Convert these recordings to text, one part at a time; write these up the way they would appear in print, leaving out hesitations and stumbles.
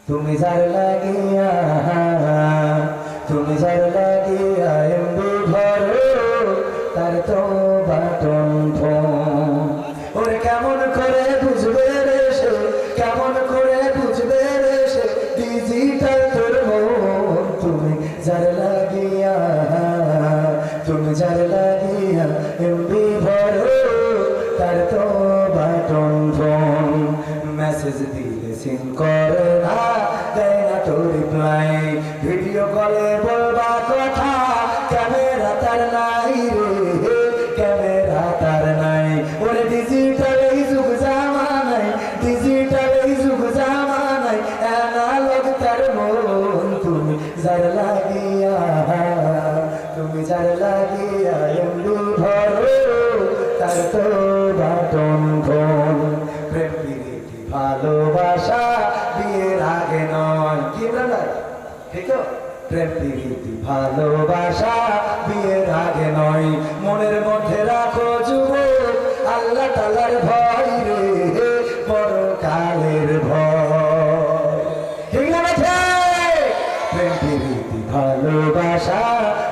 তুমি যার লাগিয়া, তুমি যার লাগিয়া এমবি ভরো, তার তো বাটন ফোন। ওরে কেমন করে বুঝবে রে সে, কেমন করে বুঝবে রে সে, ডিজিটাল তোর মন। তুমি যার লাগিয়া, তুমি যার লাগিয়া এমবি ভরো, তার তো বাটন ফোন। মেসেজ দিলে সিন করে না, দেয় না তো রিপ্লাই, ভিডিও কলে বলবা কথা, ক্যামেরা তার নাই রে, ক্যামেরা তার নাই। ওরে ডিজিটাল এই যুগ জামানায়, ডিজিটাল এই যুগ জামানায়, অ্যানালগ তার মন। তুমি যার লাগিয়া, তুমি যার লাগিয়া এমবি ভরো, তার তো বাটন ফোন। প্রেম প্রীতি ভালোবাসা বিয়ের আগে নয়, কি বলে ঠিক তো? প্রেম প্রীতি ভালোবাসা বিয়ের আগে নয়, মনের মধ্যে রাখো যুবক আল্লাহ তাআলার ভয় রে, বড় কালের ভয়। ঠিক না বেঠে? প্রেম প্রীতি ভালোবাসা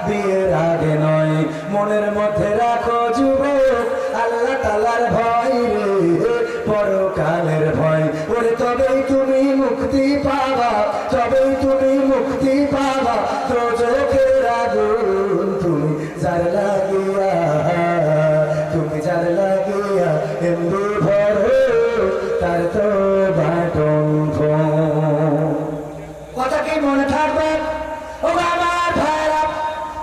বিয়ের আগে নয়, মনের মধ্যে রাখো যুবক আল্লাহ তাআলার ভয় রে, বড় কালের ভয়। ওরে তবেই তুমি মুক্তি পাবা, তবেই তুমি মুক্তি পাবা দোজখের আগুন। তুমি যার লাগিয়া, তুমি যার লাগিয়া এমবি ভরো, তার তো বাটন ফোন। কথা কি মনে থাকবে? ও আমার ভাইরা,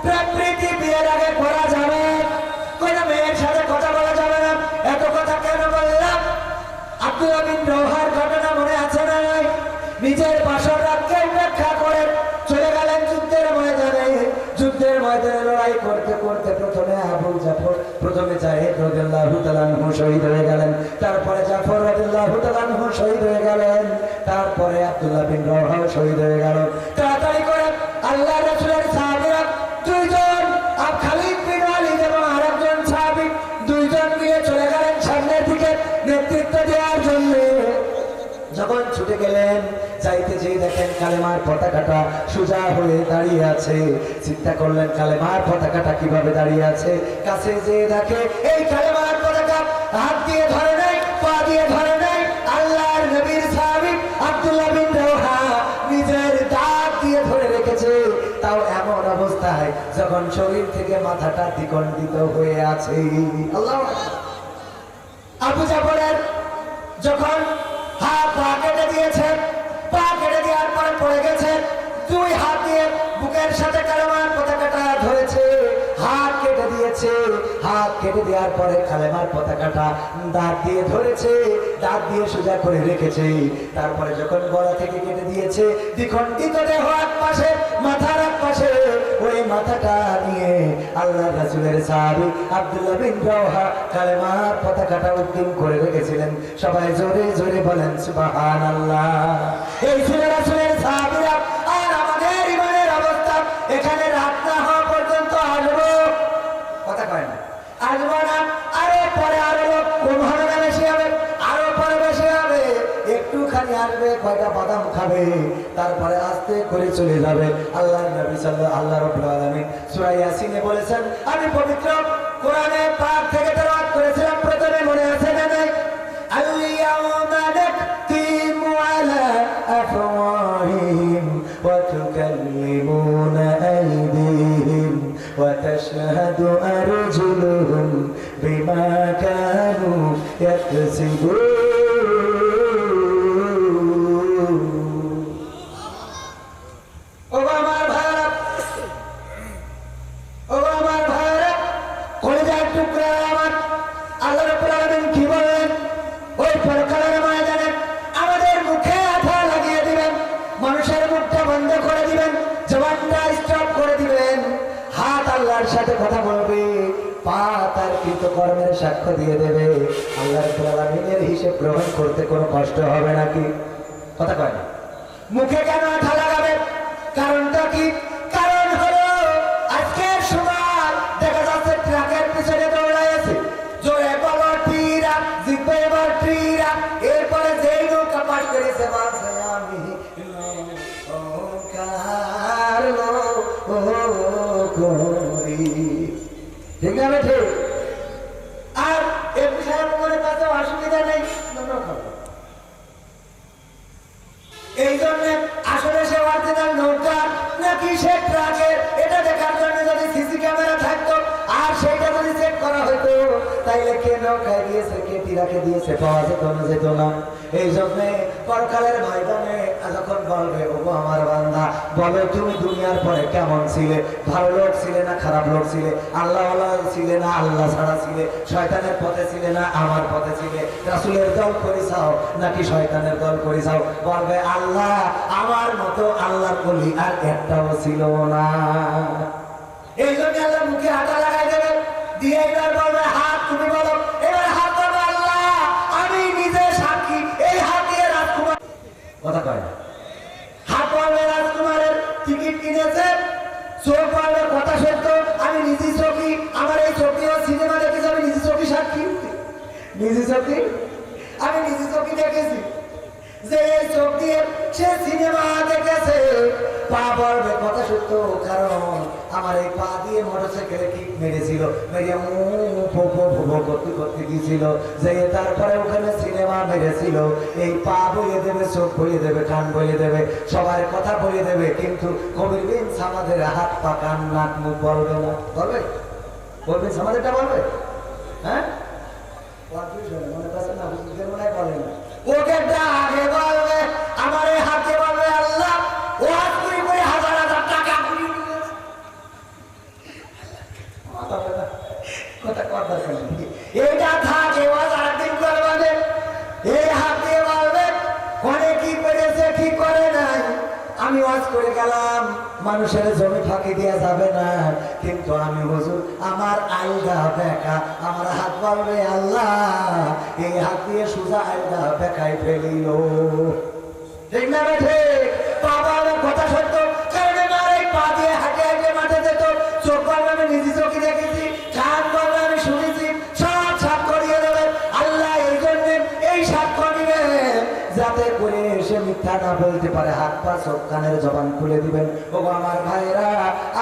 প্রেম প্রীতি বিয়ের আগে করা যাবে, কোন মেয়ের সাথে কথা বলা যাবে না। এত কথা কেন বললাম? আব্দুল্লাহ বিন রওহার ঘটনা মনে আছে না? নিজের বাসর রাতকে উপেক্ষা করে চলে গেলেন যুদ্ধের ময়দানে। যুদ্ধের ময়দানে লড়াই করতে করতে প্রথমে আবু জাফর, প্রথমে জাহিদ রাদিয়াল্লাহু তাআলা আনহু শহীদ হয়ে গেলেন, তারপরে জাফর রাদিয়াল্লাহু তাআলা আনহু শহীদ হয়ে গেলেন, তারপরে আব্দুল্লাহ বিন রওহা শহীদ হয়ে গেল। তাড়াতাড়ি করে আল্লাহর রাসূলের সাহাবীরা দুইজন, খালিদ বিন ওয়ালিদ এবং আরেকজন সাহাবী, দুইজন নিয়ে চলে গেলেন সামনের দিকে নেতৃত্ব দেওয়ার জন্য। যখন ছুটে গেলেন, যাইতে যেই দেখেন কালেমার পতাকাটা সোজা হয়ে দাঁড়িয়ে আছে। চিন্তা করলেন কালেমার পতাকাটা কিভাবে দাঁড়িয়ে আছে। কাছে যে দেখে এই কালেমার পতাকা হাত দিয়ে ধরে নাই, পা দিয়ে ধরে নাই, আল্লাহর নবীর সাহাবী আব্দুল্লাহ বিন রওহা নিজের দাঁত দিয়ে ধরে রেখেছে। তাও এমন অবস্থায় যখন শরীর থেকে মাথাটা দ্বিখণ্ডিত হয়ে আছে। আল্লাহু আকবার। আবু জাফরের যখন পা কেটে দিয়েছে, পা কেটে দেওয়ার পরে পড়ে গেছে, দুই হাত দিয়ে বুকের সাথে কালেমার পতাকাটা ধরেছে, হাত কেটে দিয়েছে, হাত কেটে দেওয়ার পরে কালেমার পতাকাটা দাঁত দিয়ে ধরেছে, দাঁত দিয়ে সোজা করে রেখেছে। তারপরে যখন গলা থেকে কেটে দিয়েছে, দ্বিখণ্ডিত দেহ এক পাশে, মাথার এক পাশে, ওই মাথাটা নিয়ে আল্লাহর রাসূলের সাহাবী আব্দুল্লাহ বিন রওহা কালেমার পতাকাটা উত্তোলন করে রেখেছিলেন। সবাই জোরে জোরে বলেন সুবহানাল্লাহ। এই ছিল রাসূলের সাহাবীরা। আর আমাদের ইমানের অবস্থা, এখানে রাত না হওয়া পর্যন্ত আসবো, কথা কয় না, আসবো না, আরো পরে আরো ঘটনা বেশি হবে, আরো পরে বেশি হবে, একটুখানি আসবে, কয়টা বাদাম খাবে, তারপরে আস্তে করে চলে যাবে। আল্লাহর নবী আল্লাহ রাব্বুল আলামিন সূরা ইয়াসিনে বলেছেন, আমি পবিত্র কোরআনে পাক থেকে তেলাওয়াত করেছিলাম, প্রথমে মনে আছে না? নাই? আল-ইয়াওমা নাখতিমু আলা আফওয়াহিহিম ওয়া তুকাল্লিমুনা আইদিহিম ওয়া তাশহাদু আরজুলুহুম বিমা কানু ইয়াকসিবুন। সাথে কথা বলবে, পা তার কৃতকর্মের সাক্ষ্য দিয়ে দেবে। আল্লাহ রাব্বুল আলামিনের হিসাব গ্রহণ করতে কোনো কষ্ট হবে নাকি? কথা কয় না। মুখে কেন আঠা লাগাবে? কারণটা কি? কারণ হলো আজকের সময় দেখা যাচ্ছে ট্রাকের পিছনে দৌড়ায় আছে, জোরে বলো ট্রিরা, জিতবে এবার ট্রিরা, এরপরে যেই নৌকা পাশ করেছে বাসে আমি ঠিক না ঠিক? আর এমপি সাহেব মনে কাছে অসুবিধা নেই, এই জন্য আসলে সে অরিজিনাল নৌকা নাকি সে ট্রাকের এটা দেখার জন্য যদি সিসি ক্যামেরা থাকতো আর সেটা যদি চেক করা হতো তাইলে কে নৌকায় দিয়েছে কে টিরাকে দিয়েছে পাওয়া যেত না। এই জন্য পরকালের ময়দানে যখন বলবে ও আমার বান্দা বলো তুমি দুনিয়ার পরে কেমন ছিলে, ভালো লোক ছিলে না খারাপ লোক ছিলে, আল্লাহ ছিলে না আল্লাহ ছাড়া ছিলে, শয়তানের পথে ছিলে না আমার পথে ছিলে, রাসূলের দল করেছাও নাকি শয়তানের দল করেছাও? বলবে আল্লাহ আমার মতো আল্লাহর ওলি আর একটাও ছিল না। এই জন্য আল্লাহ মুখে হাঁটা লাগাই দেবে, দিয়ে এবার বলবে হাত তুমি বলো, এবার হাত বলবে আল্লাহ আমি নিজে সাক্ষী, এই হাত দিয়ে রাজকুমার কথা কয় না, হাত বলবে রাজকুমারের টিকিট কিনেছে, চোখ বলবে কথা সত্য আমি নিজে চোখি, আমার এই চোখেও সিনেমা দেখেছি, আমি নিজে চোখি সাক্ষী, নিজে চোখি আমি নিজে চোখি দেখেছি যে এই চোখ দিয়ে সে সিনেমা দেখেছে। পা বলবে কথা সত্য কারণ আমার এই পা দিয়ে মোটরসাইকেলে কিক মেরেছিল, মেরে করতে গিয়েছিল যে তারপরে ওখানে সিনেমা মেরেছিল। এই পা বইয়ে দেবে, চোখ বইয়ে দেবে, কান বইয়ে দেবে, সবার কথা বইয়ে দেবে, কিন্তু কবির বিন আমাদের হাত পা কান নাক মুখ বলবে না। বলবে বলবেন আমাদেরটা বলবে? হ্যাঁ মনে করছে না মনে হয় বলে না, ওকে আগে বলবে আমার এই হাতে বলবে আল্লাহ ও হাত করে করে হাজার হাজার টাকা কথা কর দরকার নেই, এইটা থাকে আরেকদিন করবে, এই হাত দিয়ে বলবে ঘরে কি করেছে কি করে নাই। আমি ওয়াজ করে গেলাম মানুষের জমি ফাঁকি দেওয়া যাবে না, কিন্তু আমি হুজুর আমার আলগা বেকা, আমার হাত বলবে আল্লাহ এই হাত দিয়ে সোজা আলগা বেকায় ফেলিল। ঠিক না ঠিক? বাবার কথা সত্য কারণ আমার এই পা দিয়ে হাঁটে হাঁটে মাঠে যেত, চোখ বলবে আমি নিজে চোখে দেখেছি, কান বলবে আমি শুনেছি, সব সাপ করিয়ে দেবে আল্লাহ। এই জন্য এই সাক্ষ্য নিবে যাতে করে সে মিথ্যা না বলতে পারে, হাত পা চোখ কানের জবান খুলে দিবেন। ও আমার ভাইরা,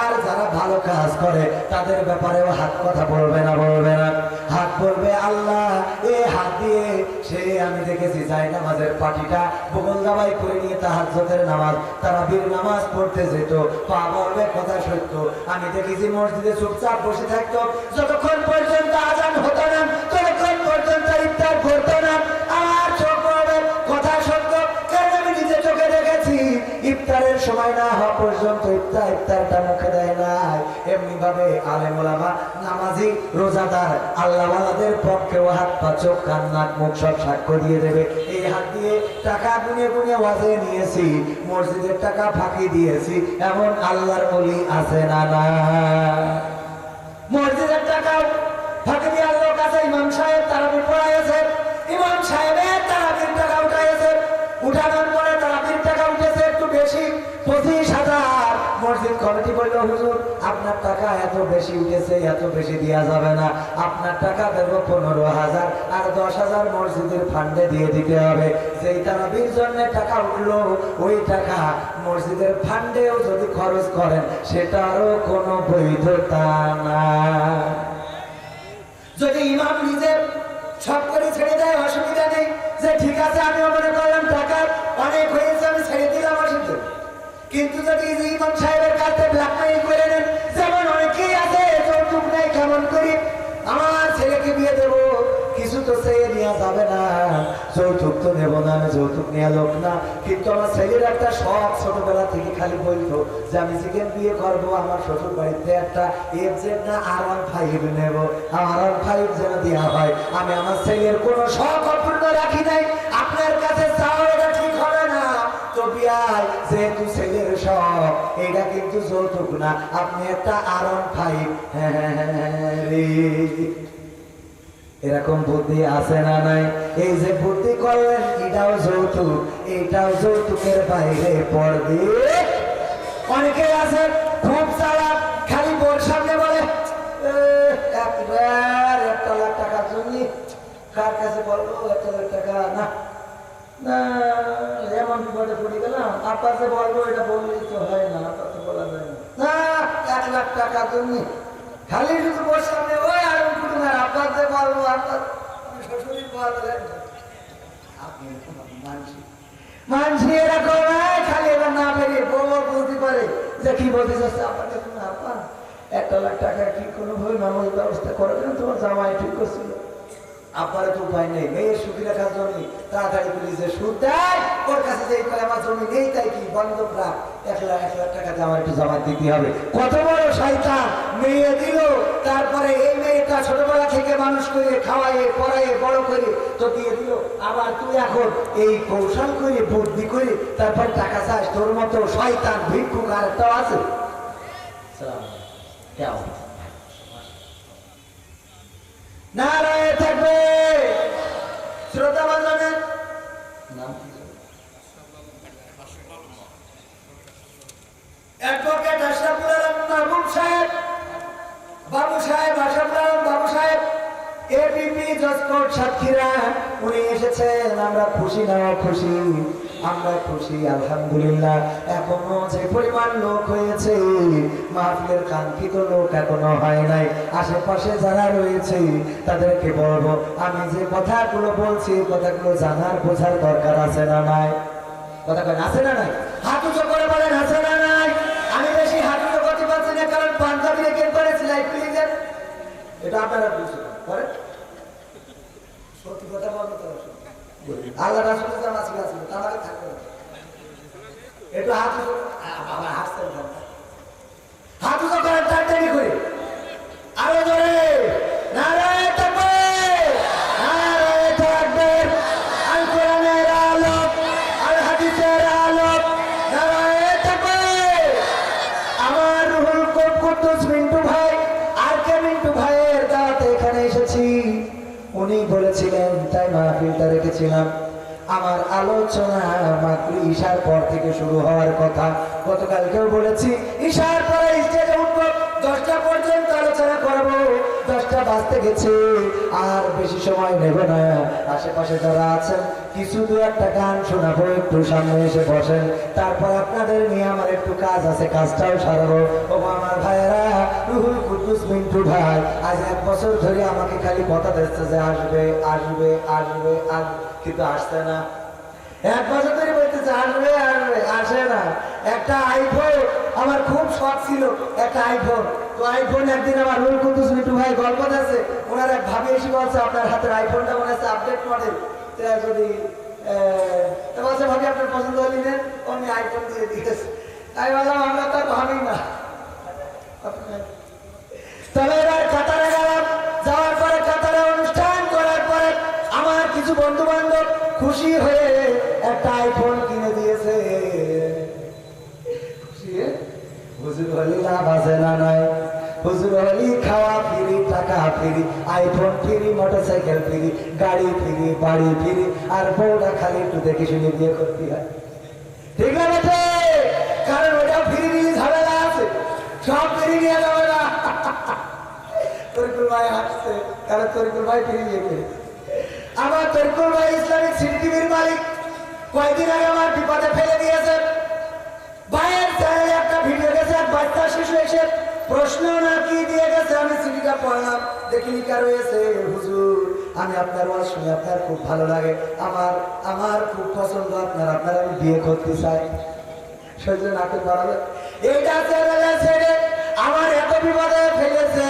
আর যারা ভালো কাজ করে তাদের ব্যাপারেও হাত কথা বলবে না, বলবে না, হাত বলবে আল্লাহ এই হাত দিয়ে সে আমি দেখেছি যাই নামাজের পাটিটা বগল দাবাই করে নিয়ে তাহাজ্জুদের নামাজ তারাবির নামাজ পড়তে যেত, পা বলবে কথা সত্য আমি দেখেছি মসজিদে চুপচাপ বসে থাকতো, যতক্ষণ পর্যন্ত আজান হতো না ততক্ষণ পর্যন্ত ইফতার করতো না। আমার চোখ বলবে কথা সত্য কারণ আমি নিজে চোখে দেখেছি ইফতারের সময় না হওয়া পর্যন্ত ইফতারটা মুখে দেয় নাই। এমনি ভাবে আলেম ওলামা নামাজি রোজাদার আল্লাহওয়ালাদের পক্ষেও হাত পা চোখ কান নাক মুখ সব সাক্ষ্য দিয়ে দেবে। এই হাত দিয়ে টাকা গুনে গুনে ওয়াজে নিয়েছি, মসজিদের টাকা ফাঁকি দিয়েছি, এমন আল্লাহর ওলি আছে না? না, মসজিদের টাকাও ফাঁকি দিয়ে আল্লাহর কাছে ইমাম সাহেব তারাবি পড়াইছে, ইমাম সাহেবের তারাবির টাকা উঠাইছে, উঠানোর পরে তারাবির টাকা উঠেছে একটু বেশি 25,000। মসজিদ কমিটি বলল হুজুর আপনার টাকা এত বেশি উঠেছে, এত বেশি দেওয়া যাবে না, আপনার টাকা দেবো 15,000 আর 10,000 মসজিদের ফান্ডে দিয়ে দিতে হবে। যেই তারাবির জন্য টাকা উঠলো ওই টাকা মসজিদের ফান্ডেও যদি খরচ করেন সেটারও কোনো বৈধতা না। যদি ইমাম নিজে সব করে ছেড়ে দেয় অসুবিধা নেই, যে ঠিক আছে আমিও মনে করলাম টাকা অনেক হয়েছে আমি ছেড়ে দিলাম অসুবিধা, কিন্তু যদি ইমাম সাহেবের কাছে ব্ল্যাকমেইল করে নেন, যেমন অনেকেই আছে যৌতুক নেই কেমন করি আমার ছেলেকে বিয়ে দেবো, কিছু তো চেয়ে নেওয়া যাবে না, যৌতুক তো নেবো না, আমি যৌতুক নেওয়া লোক না, কিন্তু আমার ছেলের একটা শখ ছোটবেলা থেকে খালি বলতো যে আমি চিকেন বিয়ে করবো, আমার শ্বশুর বাড়িতে একটা এফজেড না R15 নেবো, R15 যেন দেওয়া হয়। আমি আমার ছেলের কোনো শখ অপূর্ণ রাখি নাই, আপনার কাছে চাও এটা ঠিক হবে না তো বিয়াই, যেহেতু ছেলের শখ এটা কিন্তু যৌতুক না, আপনি একটা R15 এরকম বুদ্ধি আছে না নাই? এই যে বুদ্ধি করলেন এটাও যৌতুক, এটাও যৌতুকের বাইরে পড়বে। অনেকে আছে খুব চালাক, খালি বোর সামনে বলে 1 লাখ টাকার জন্য কার কাছে বলবো 1 লাখ টাকা না না, এমন বিপদে পড়ে গেলাম আপনাকে বলবো, এটা বললেই তো হয় না, আপনাকে বলা যায় না, 1 লাখ টাকার জন্য খালি শুধু বসে সামনে ওই আর কুটুমের আপনাদের বলবো আপনার শ্বশুরের বলবেন আপনি মানসি এরকম খালি এবার না বেরিয়ে বউ বলতে পারে যে কি বলতে চাচ্ছে আপনাকে তুমি আপা 1 লাখ টাকা কি কোনো ভাবে মামুল ব্যবস্থা করবেন তোমার জামাই ঠিক করছিল আপনার তো উপায় নেই মেয়ের সুখী রাখার জন্য তাড়াতাড়ি পুলিশে সুদ দেয় ওর কাছে যে আমার জমি নেই তাই কি বন্ধক রাখ 1 লাখ টাকা দিয়ে আমার একটু জমা দিতে হবে কত বড় শয়তান মেয়ে দিল তারপরে এই মেয়েটা ছোটবেলা থেকে মানুষ করে খাওয়াইয়ে পড়াইয়ে বড় করে তো দিয়ে দিল আবার তুই এখন এই কৌশল করে বুদ্ধি করে তারপর টাকা চাস তোর মতো শয়তান ভিক্ষুক আর একটাও আছে কেমন নারায় থাকবে শ্রোতা বান্ধবের নাম অ্যাডভোকেট আশরাফুল আলম মাহবুব সাহেব বাবু সাহেব আশরাফুল আলম বাবু সাহেব এবিপি জজকোর্ট সাতক্ষীরা উনি এসেছেন আমরা খুশি না খুশি আমরা খুশি আলহামদুলিল্লাহ এখনো যে পরিমাণ লোক হয়েছে মাহফিলের কাঙ্ক্ষিত লোক এখনো হয় নাই আশেপাশে যারা রয়েছে তাদেরকে বলবো আমি যে কথাগুলো বলছি কথাগুলো জানার বোঝার দরকার আছে না নাই কথা কেন আছে না নাই হাত উঁচু করে বলেন আছে না নাই আমি বেশি হাত উঁচু করতে পারছি না কারণ পাঞ্জাবি রেখে করেছি লাইফ প্লিজের এটা আপনারা বুঝছেন করে সত্যি কথা বলতে তো আল্লাহ রাসূল জানা ছিল তাহলে থাকবে একটু হাত উঁচু বাবা হাসতে হাত উঁচু করেন টাইটানি করে আরো জোরে নারায়ে তাকবীর নারায়ে তাকবীর আল কোরআনের আলো আল হাদিসের আলো নারায়ে তাকবীর আমার রুহুল কুদ্দুস মিন্টু ভাই আর কে মিন্টু ভাইয়ের দাওয়াতে এখানে এসেছি উনি বলেছিলেন তাই মাহফিলটা রেখেছিলাম আমার আলোচনা মাত্র ঈশার পর থেকে শুরু হওয়ার কথা গতকালকেও বলেছি ঈশার পরে স্টেজে উঠবো 10টা পর্যন্ত আলোচনা করবো 10টা বাজতে গেছে আর বেশি সময় নেব না আশেপাশে যারা আছেন কিছু দু একটা গান শোনাবো একটু সামনে এসে বসেন তারপর আপনাদের নিয়ে আমার একটু কাজ আছে কাজটাও সারাবো ও আমার ভাইয়েরা রুহুল কুদ্দুস মিন্টু ভাই আজ 1 বছর ধরে আমাকে খালি কথা দিচ্ছে যে আসবে আসবে আসবে কিন্তু আসছে না 1 বছর ধরে বলতেছে আসবে আসবে আসে না একটা আইফোন আমার খুব শখ ছিল একটা আইফোন তো আইফোন একদিন আমার রুহুল কুদ্দুস মিন্টু ভাই গল্প আছে ওনার এক ভাবি এসে বলছে আপনার হাতের আইফোনটা মনে হচ্ছে আপডেট মডেল যদি বলছে ভাবি আপনার পছন্দ হলি নেন উনি আইফোন দিয়ে দিয়েছে তাই বললাম আমরা তো ভাবি না তবে এবার কাতারে গেলাম যাওয়ার পরে কাতারে অনুষ্ঠান করার পরে আমার কিছু বন্ধু বান্ধব খুশি হয়ে একটা আইফোন কিনে দিয়েছে খুশি হুজুর হলি লাভ আছে না নাই হুজুর হলি খাওয়া ফ্রি টাকা free iPhone free motorcycle free গাড়ি ফ্রি বাড়ি ফ্রি আর বউটা খালি একটু দেখে শুনে বিয়ে করতে হয় ঠিক আছে কারণ ওটা ফ্রি নিয়ে ঝামেলা আছে সব ফ্রি নিয়ে যাবে না তরিকুল ভাই হাসছে কারণ তরিকুল ভাই ফ্রি নিয়ে ফেলেছে আমার তরিকুল ভাই ইসলামিক সিটি টিভির মালিক কয়েকদিন আগে আমার বিপদে ফেলে দিয়েছে ভাইয়ের চ্যানেলে একটা ভিডিও গেছে এক বাচ্চা শিশু এসে প্রশ্ন না কি দিয়ে গেছে আমি সিডিটা পড়লাম দেখি লিখা রয়েছে হুজুর আমি আপনার ওয়াজ শুনে আপনার খুব ভালো লাগে আমার খুব পছন্দ আপনার আমি বিয়ে করতে চাই সহ্য নাটক করা যায় এইটা চ্যানেলে ছেড়ে আমার এত বিপদে ফেলেছে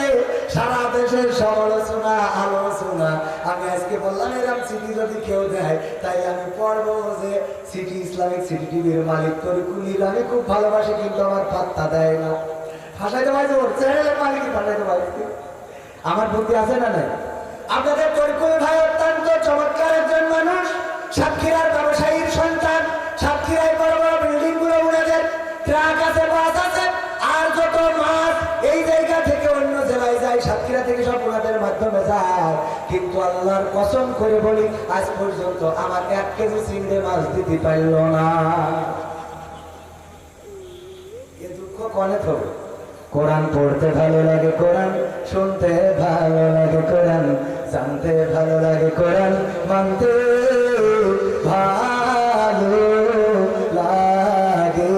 সারা দেশের সমালোচনা আলোচনা আমি আজকে বললাম এরকম সিটি যদি কেউ দেয় তাই আমি পড়বো যে সিটি ইসলামিক সিটি টিভির মালিক তরিকুল আমি খুব ভালোবাসি কিন্তু আমার পাত্তা দেয় না ভাষাইতে পারছি ওর চ্যানেলের মালিকই ভাষাইতে পারছি আমার বুদ্ধি আছে না নাই আপনাদের তরিকুল ভাই অত্যন্ত চমৎকার একজন মানুষ সাতক্ষীরার ব্যবসায়ীর সন্তান সাতক্ষীরায় বড় বড় বিল্ডিং গুলো উনাদের ট্রাক আছে বাস আছে আর যত মাছ এই জায়গা থেকে অন্য জেলায় যায় সাতক্ষীরা থেকে সব ওনাদের মাধ্যমে যায় কিন্তু আল্লাহর কসম করে বলি আজ পর্যন্ত আমার 1 কেজি চিংড়ি মাছ দিতে পারল না এ দুঃখ কনে থাকবে কোরআন পড়তে ভালো লাগে কোরআন শুনতে ভালো লাগে কোরআন জানতে ভালো লাগে কোরআন মানতে ভালো লাগে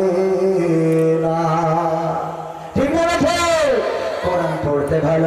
না ঠিক না কোরআন পড়তে ভালো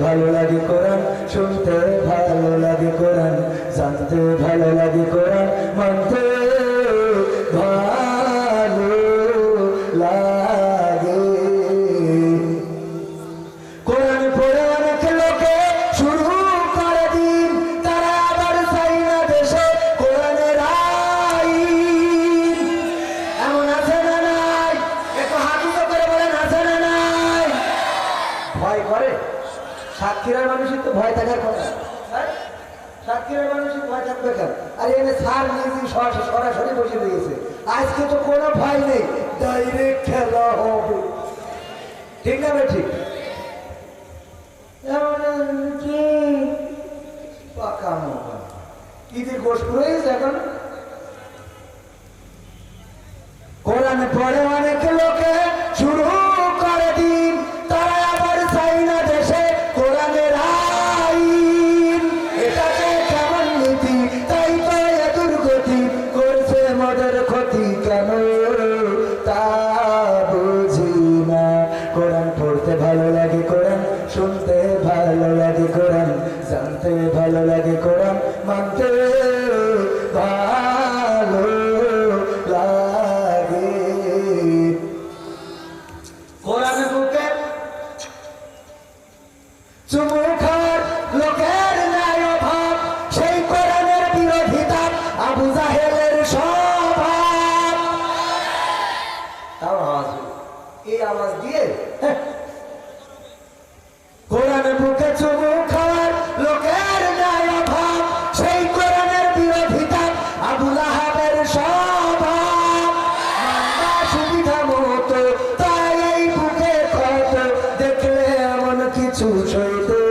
ভালো লাগে কোরআন, শুনতে ভালো লাগে কোরআন, জানতে ভালো লাগে কোরআন, মানতে ভালো লাগে। কোরআন পড়ে অনেক লোকে শুরু করে দিন, তারা আবার চাই না দেশে কোরআনের আইন। এমন আছে না নাই? একটু হাত উঁচু করে বলেন, আছে না নাই? ভয় করে? সাতক্ষীরার মানুষই তো ভয় থাকার কথা। সাতক্ষীরার মানুষই ভয় থাকবে কেন? আর এনে সার নিজে সরাসরি বসে দিয়েছে। আজকে তো কোনো ভয় নেই, ডাইরেক্ট খেলা হবে। ঠিক না ভাই? ঠিক। ঈদের গোশ পুরো এখন কোরআন পড়ে অনেক লোকে শুরু করে দিন, তারা আবার চাই না দেশে কোরআনের আইন। এটাতে কেমন নীতি, তাই তো এ দুর্গতি করছে মদের ক্ষতি, কেন তা বুঝি না। কোরআন পড়তে ভালো লাগে কোরআন, শুনতে ভালো লাগে কোরআন, জানতে ভালো লাগে কোরআন, মানতে ভালো লাগে। কোরআন বুকে চুমু খাওয়ার লোকের নাই অভাব, সেই কোরআনের বিরোধিতা আবু জাহেলের স্বভাব। তাও আওয়াজ, এই আওয়াজ দিয়ে কোরআন বুকে চুমু খাওয়ার লোকের নাই অভাব, সেই কোরআনের বিরোধিতা আবু লাহাবের স্বভাব। মানবা সুবিধা মতো তাই এই বুকে কত, দেখলে এমন কিছু সইতে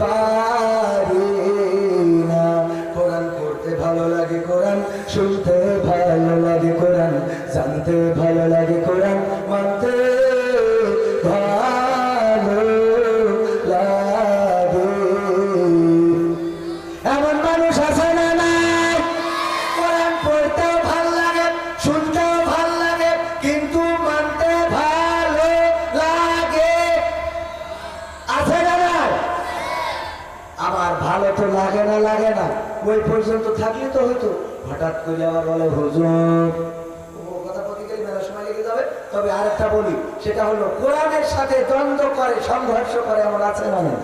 পারি না। কোরআন পড়তে ভালো লাগে কোরআন, শুনতে ভালো লাগে কোরআন, জানতে ভালো লাগে কোরআন, মানতে ভালো লাগে। এমন মানুষ আছে না নাই? কোরআন পড়তেও ভাল লাগে, শুনতেও ভাল লাগে, কিন্তু মানতে ভালো লাগে। আছে না নাই? আবার ভালো তো লাগে না, ওই পর্যন্ত থাকলে তো হইতো। হঠাৎ করে আবার বলে হুজুর, কথা বলতে গেলে মেলা সময় লেগে যাবে। তবে আরেকটা বলি, সেটা হলো কোরআনের সাথে দ্বন্দ্ব করে, সংঘর্ষ করে, এমন আছে না নাই?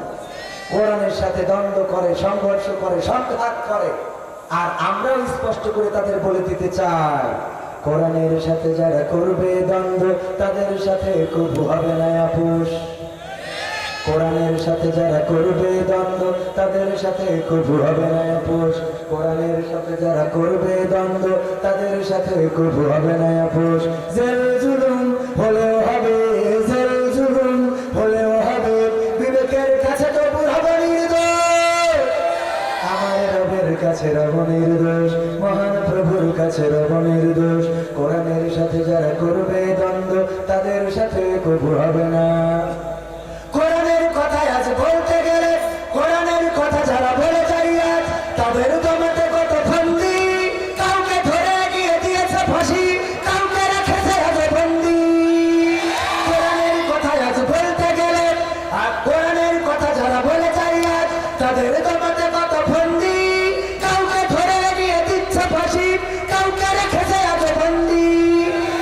কোরআনের সাথে দ্বন্দ্ব করে, সংঘর্ষ করে, সংঘাত করে। আর আমরাও স্পষ্ট করে তাদের বলে দিতে চাই, কোরআনের সাথে যারা করবে দ্বন্দ্ব, তাদের সাথে কবু হবে না আপোষ। কোরআনের সাথে যারা করবে দ্বন্দ্ব, তাদের সাথে কবু হবে না আপোষ। কোরআনের সাথে যারা করবে দ্বন্দ্ব, তাদের সাথে কবু হবে না আপোষ। জেল জুলুম হলেও হবে, জেল জুলুম হলেও হবে, বিবেকের কাছে তবু হবে নির্দোষ। আমার রবের কাছে রব নির্দোষ, মহান প্রভুর কাছে রব নির্দোষ। কোরআনের সাথে যারা করবে দ্বন্দ্ব, তাদের সাথে কবু হবে না। কোরআনের কথায় আজ বলতে গেলে, কোরআনের কথা যারা বলে যাই আজ, তাদের দমাতে কত ফন্দি। কাউকে ধরে গিয়ে দিয়েছে ফাঁসি, কাউকে রেখেছে আজ বন্দি। কোরআনের কথায় আজ বলতে গেলে, আর কোরআনের কথা যারা বলে যাই আজ, তাদের দমাতে কত ফন্দি। কাউকে ধরে গিয়ে দিচ্ছে ফাঁসি, কাউকে রেখেছে আজ বন্দি।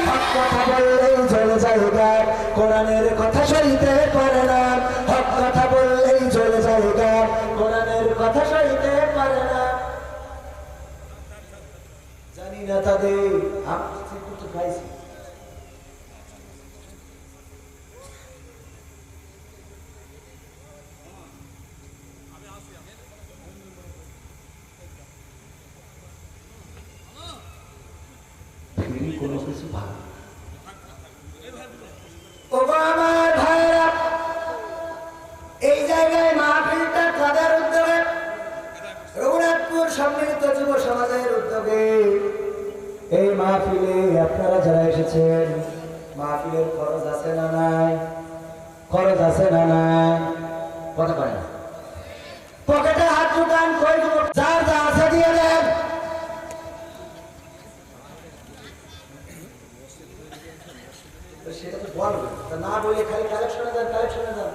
হক কথা বললেই চলে যায় গান, কোরআনের কথা সইতে পারে না। হক কথা বললেই চলে যায় গান, কোরআনের কথা সইতে পারে না। জানি না তাদের আমি খাইছি। কোনো কিছু ভালো আমার ভাইরা, এই জায়গায় মাহফিলটা কাদের উদ্যোগে? রঘুনাথপুর সম্মিলিত যুব সমাজের উদ্যোগে। এই মাহফিলে আপনারা যারা এসেছেন, মাহফিলের খরচ আছে না নাই? খরচ আছে না নাই? কথা কয় না। পকেটে হাত ঢুকান, কই দেব, যার যা আছে দিয়ে দেন। সেটা তো বলবে, না বলে খালি কালেকশনে দেন, কালেকশনে দেন।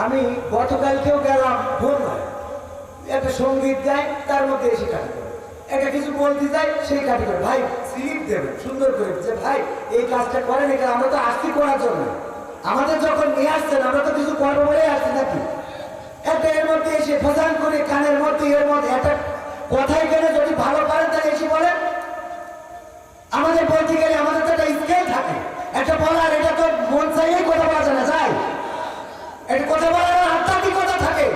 আমি গতকালকেও গেলাম ভোর একটা সঙ্গীত দেয় তার মধ্যে এসে কাটি করে একটা কিছু বলতে যাই সেই কাটি করে ভাই স্লিপ দেবে সুন্দর করে যে ভাই এই কাজটা করেন এটা আমরা তো আসছি করার জন্য আমাদের যখন নিয়ে আসছেন আমরা তো কিছু করবো বলে আসছি নাকি একটা এর মধ্যে এসে ফোজান করে কানের মধ্যে এর মধ্যে একটা কথাই গেলে যদি ভালো পারেন তাহলে এসে বলেন আমাদের বলতে গেলে আমাদের তো একটা স্কেল থাকে একটা বলার এটা তো মন চাইলেই কথা বলা যায় না যায় এটা কথা বলার আধ্যাত্মিকতা থাকে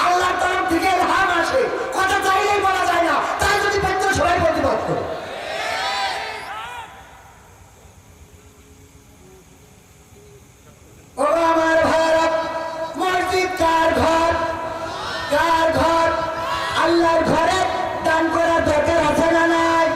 আল্লাহর তরফ থেকে ইলহাম আসে কথা চাইলেই বলা যায় না তাই যদি পারত সবাই প্রতিবাদ করে ও আমার ভারত মসজিদ কার ঘর আল্লাহর ঘরে দান করার দরকার আছে না নাই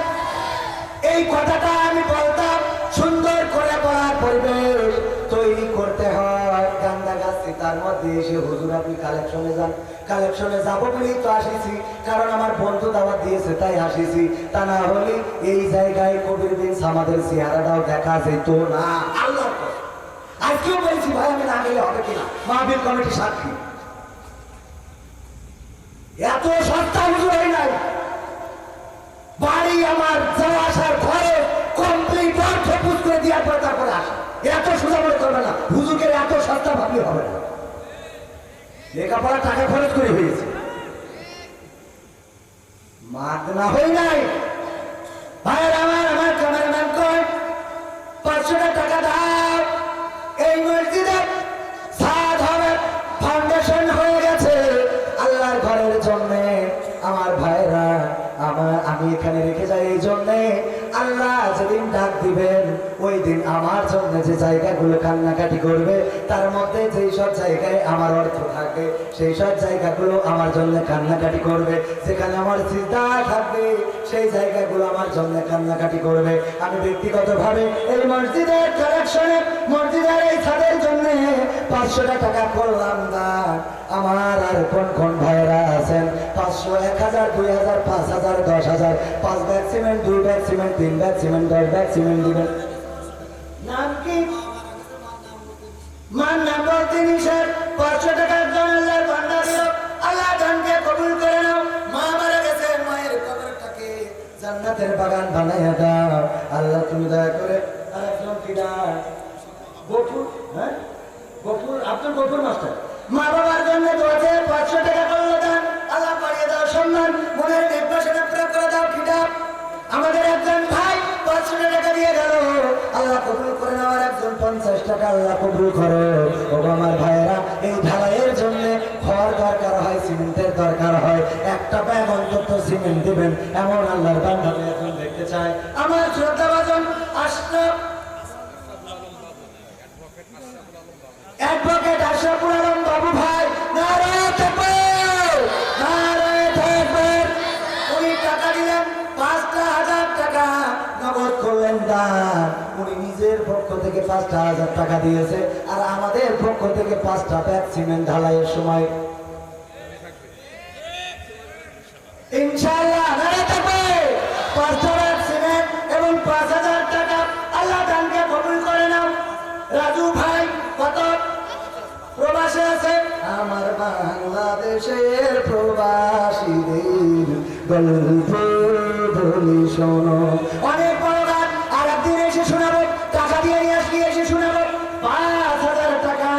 এই কথাটা আমি বলতাম সুন্দর করে বলার পরিবেশ তৈরি করতে হয় গান্দা গাছ তার মধ্যে এসে হুজুর আপনি কালেকশনে যান কালেকশনে যাবো বলেই তো আসিছি কারণ আমার বন্ধু দাওয়াত দিয়েছে তাই আসিছি তা না হলে এই জায়গায় কবির দিন আমাদের চেহারাটাও দেখা যেত না আল্লাহ আজকেও বলছি ভাই আমি না গেলে হবে কিনা মাহফিল কমিটি সাক্ষী এত সস্তা হুজুর হয় নাই বাড়ি আমার যাওয়া আসার ঘরে কমপ্লিট অর্থ পুজ করে দেওয়ার পর তারপরে আসা এত সোজা মনে করবে না হুজুরকে এত সস্তা ভাবলে হবে না লেখাপড়া টাকা খরচ করে হয়েছে মাঠ না হই নাই ভাইয়ের আমার ক্যামেরাম্যান কই 500 টাকা দাও এই মসজিদে সাদ হবে ফাউন্ডেশন হয়ে গেছে আল্লাহর ঘরের জন্য আমার ভাইরা আমি এখানে রেখে যাই এই জন্যে আল্লাহ যেদিন ডাক দিবেন ওই দিন আমার জন্য যে জায়গাগুলো কান্নাকাটি করবে তার মধ্যে যেই সব জায়গায় আমার অর্থ থাকে সেই সব জায়গাগুলো আমার জন্য কান্নাকাটি করবে যেখানে আমার চিন্তা থাকবে সেই জায়গাগুলো আমার জন্য কান্নাকাটি করবে আমি ব্যক্তিগতভাবে এই মসজিদের কালেকশনে মসজিদের এই ছাদের জন্য 500 টাকা করলাম দান আমার আর কোন ভাইরা আছেন 500 1000 2000 5000 10000 5 bag cement 2 bag cement 3 bag cement 10 bag cement দিবেন নাম কি মান নাম বলতে নিষেধ 500 টাকার জন আল্লাহর বান্দা দিও আল্লাহ দানকে কবুল করে নাও মা মারা গেছে মায়ের কবরটাকে জান্নাতের বাগান বানাইয়া দাও আল্লাহ তুমি দয়া করে আরেকজন কিনা গফুর হ্যাঁ গফুর আব্দুল গফুর মাস্টার মা বাবার জন্য দোয়াতে 500 টাকা করলো দান আল্লাহ বাড়িয়ে দাও সম্মান মনের নির্বাসনে পুরো করে দাও কিতাব আমাদের একজন ভাই 500 টাকা দিয়ে গেল আল্লাহ কবুল করে নেওয়ার একজন 50 টাকা আল্লাহ কবুল করো ও আমার ভাইয়েরা এই ঢালাইয়ের জন্য খড় দরকার হয় সিমেন্টের দরকার হয় একটা ব্যাগ অন্তত সিমেন্ট দিবেন এমন আল্লাহর বান্দা এখন দেখতে চায় আমার শ্রদ্ধাভাজন আশরাফ অ্যাডভোকেট আশরাফুল আলম বাবু ভাই নারায়ে তাকবীর নারায়ে তাকবীর উনি টাকা দিলেন 5000 টাকা নগদ করলেন দান উনি নিজের পক্ষ থেকে 5000 টাকা দিয়েছে আর আমাদের পক্ষ থেকে 5টা ব্যাগ সিমেন্ট ঢালাইয়ের সময় ইনশাআল্লাহ নারায়ে তাকবীর 5টা ব্যাগ সিমেন্ট এবং 5000 টাকা আল্লাহ দানকে কবুল করে নাও রাজু ভাই কত প্রবাসে আছে আমার বাংলাদেশের প্রবাসীদের গল্প বলি শোনো অনেক বড় গান আর একদিন এসে শোনাবো টাকা দিয়ে নিয়ে আসি এসে শোনাবো 5000 টাকা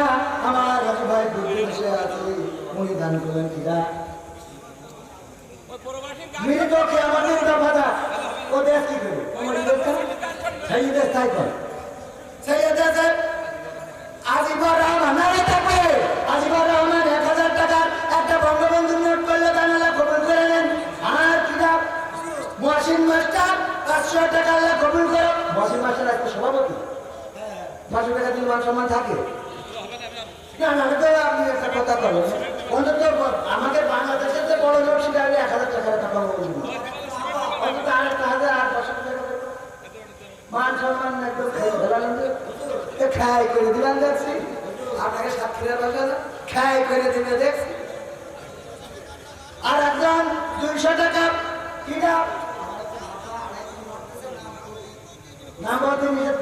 আমার রাজু ভাই বিদেশে আছে উনি দান করলেন কিনা মিনিটকে আমাদের কথা ও দেশ কি করবে আমার সেই দেশ তাই করে সেই দেশে আজিবর রহমান নারায়ে তাকবীর আজিবর রহমান 1000 টাকার একটা বঙ্গবন্ধু নোট করলে আল্লাহ কবুল করে নেন আর কিতাব মহসিন মাস্টার 500 টাকা আল্লাহ কবুল করো মহসিন মাস্টার একটা সভাপতি 500 টাকা দিলে মান সম্মান থাকে না না তো আপনি একটা কথা বলেন অন্তত আমাদের বাংলাদেশের যে বড় লোক সেটা 1000 টাকার টাকা বলুন অন্তত আর 1000 আর 500 টাকা মান সম্মান একদম খাই করে দিলাম দেখছি আপনাকে সাক্ষীরা বসে খাই করে দিলে দেখছি আর একজন 200 টাকা কিনা নাম বলতে নিয়ে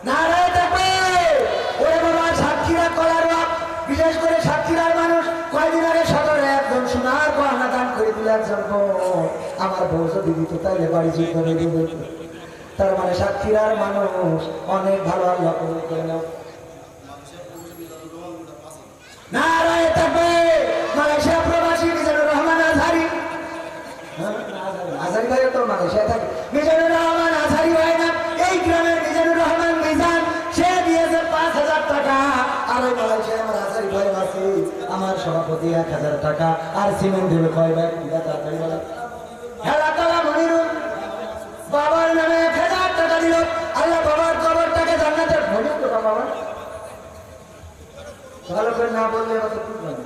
নারায়ে তাকবীর ওরে বাবা সাক্ষীরা কলার আমার বউ যদি দিত তাইলে বাড়ি যুদ্ধ বেরিয়ে যেত। তার মানে সাতক্ষীরার মানুষ অনেক ভালো, আল্লাহ কবুল করে নাও। নারায়ে তাকবীর। মালয়েশিয়া প্রবাসী মিজানুর রহমান আজহারি, আজহারি ভাই তো মালয়েশিয়া থাকে। মিজানুর রহমান আজহারি ভাই না, এই গ্রামের মিজানুর রহমান মিজান, সে দিয়েছে 5,000 টাকা। আর ওই মালয়েশিয়া আমার আজহারি ভাই আছে, আমার সভাপতি 1,000 টাকা। আর সিমেন্ট দেবে কয় ভাই? তাড়াতাড়ি বলো। হেলাতলা মনিরুল বাবার নামে 1,000 টাকা দিল। আল্লাহ বাবার কবরটাকে জান্নাতের মনির তো বাবা ভালো করে না বললে অত ঠিক হবে।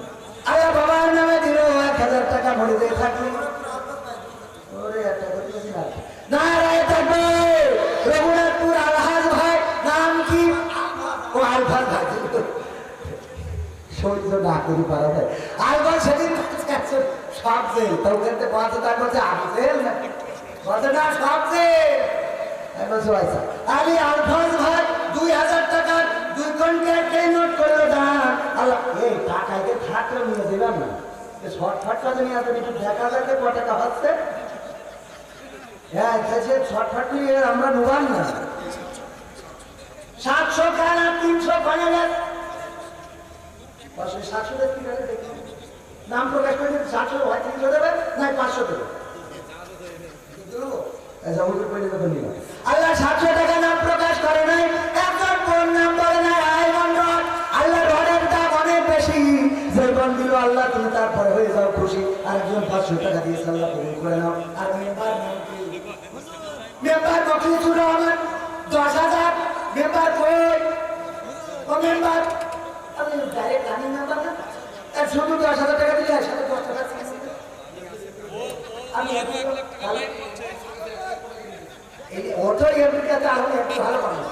আল্লাহ বাবার নামে দিল 1,000 টাকা, মরিতে থাকলো। ওরে একটা কথা না, নারায়ে তাকবীর। রঘুনাথপুর আলহাজ ভাই, নাম কি? ও আলফাজ ভাই, সহ্য না করি পারা যায়। আলফাজ সেদিন সব জেল তো ওখানে 5 টাকা বলছে, আমি জেল না কত না সব জেল। আলী আলফাজ ভাই 2,000 টাকা 2 কন্ট্রাক্টে নোট করলো দান। আল্লাহ এই টাকাকে থাকলে নিয়ে দিলাম না, শর্টফাট কাজে নিয়ে আসবেন, একটু দেখা যাচ্ছে ক টাকা হচ্ছে। হ্যাঁ শর্টফাট নিয়ে আমরা নোবান না। 700 টাকা 300 ফাইনাল 700 দেখি নাম প্রকাশ করে 700 হয় 300 দেবে না 500 দেবে। আল্লাহ 700 টাকা নাম প্রকাশ করে নাই, একজন কোন নাম বলে নাই। আল্লাহ রডের দাম অনেক বেশি, যে বন দিল আল্লাহ তুমি তারপরে হয়ে যাও খুশি। আর একজন 500 টাকা দিয়েছে, আল্লাহ কবুল করে নাও। আর মেম্বার মখলিসুর রহমান 10,000। মেম্বার কই? ও মেম্বার আমি ডাইরেক্ট রানিং মেম্বার না, আর শুধু 10,000 টাকা দিলে একসাথে 10 টাকা আমি ওটাই এমপিতে আমি একটু ভালো পাবো।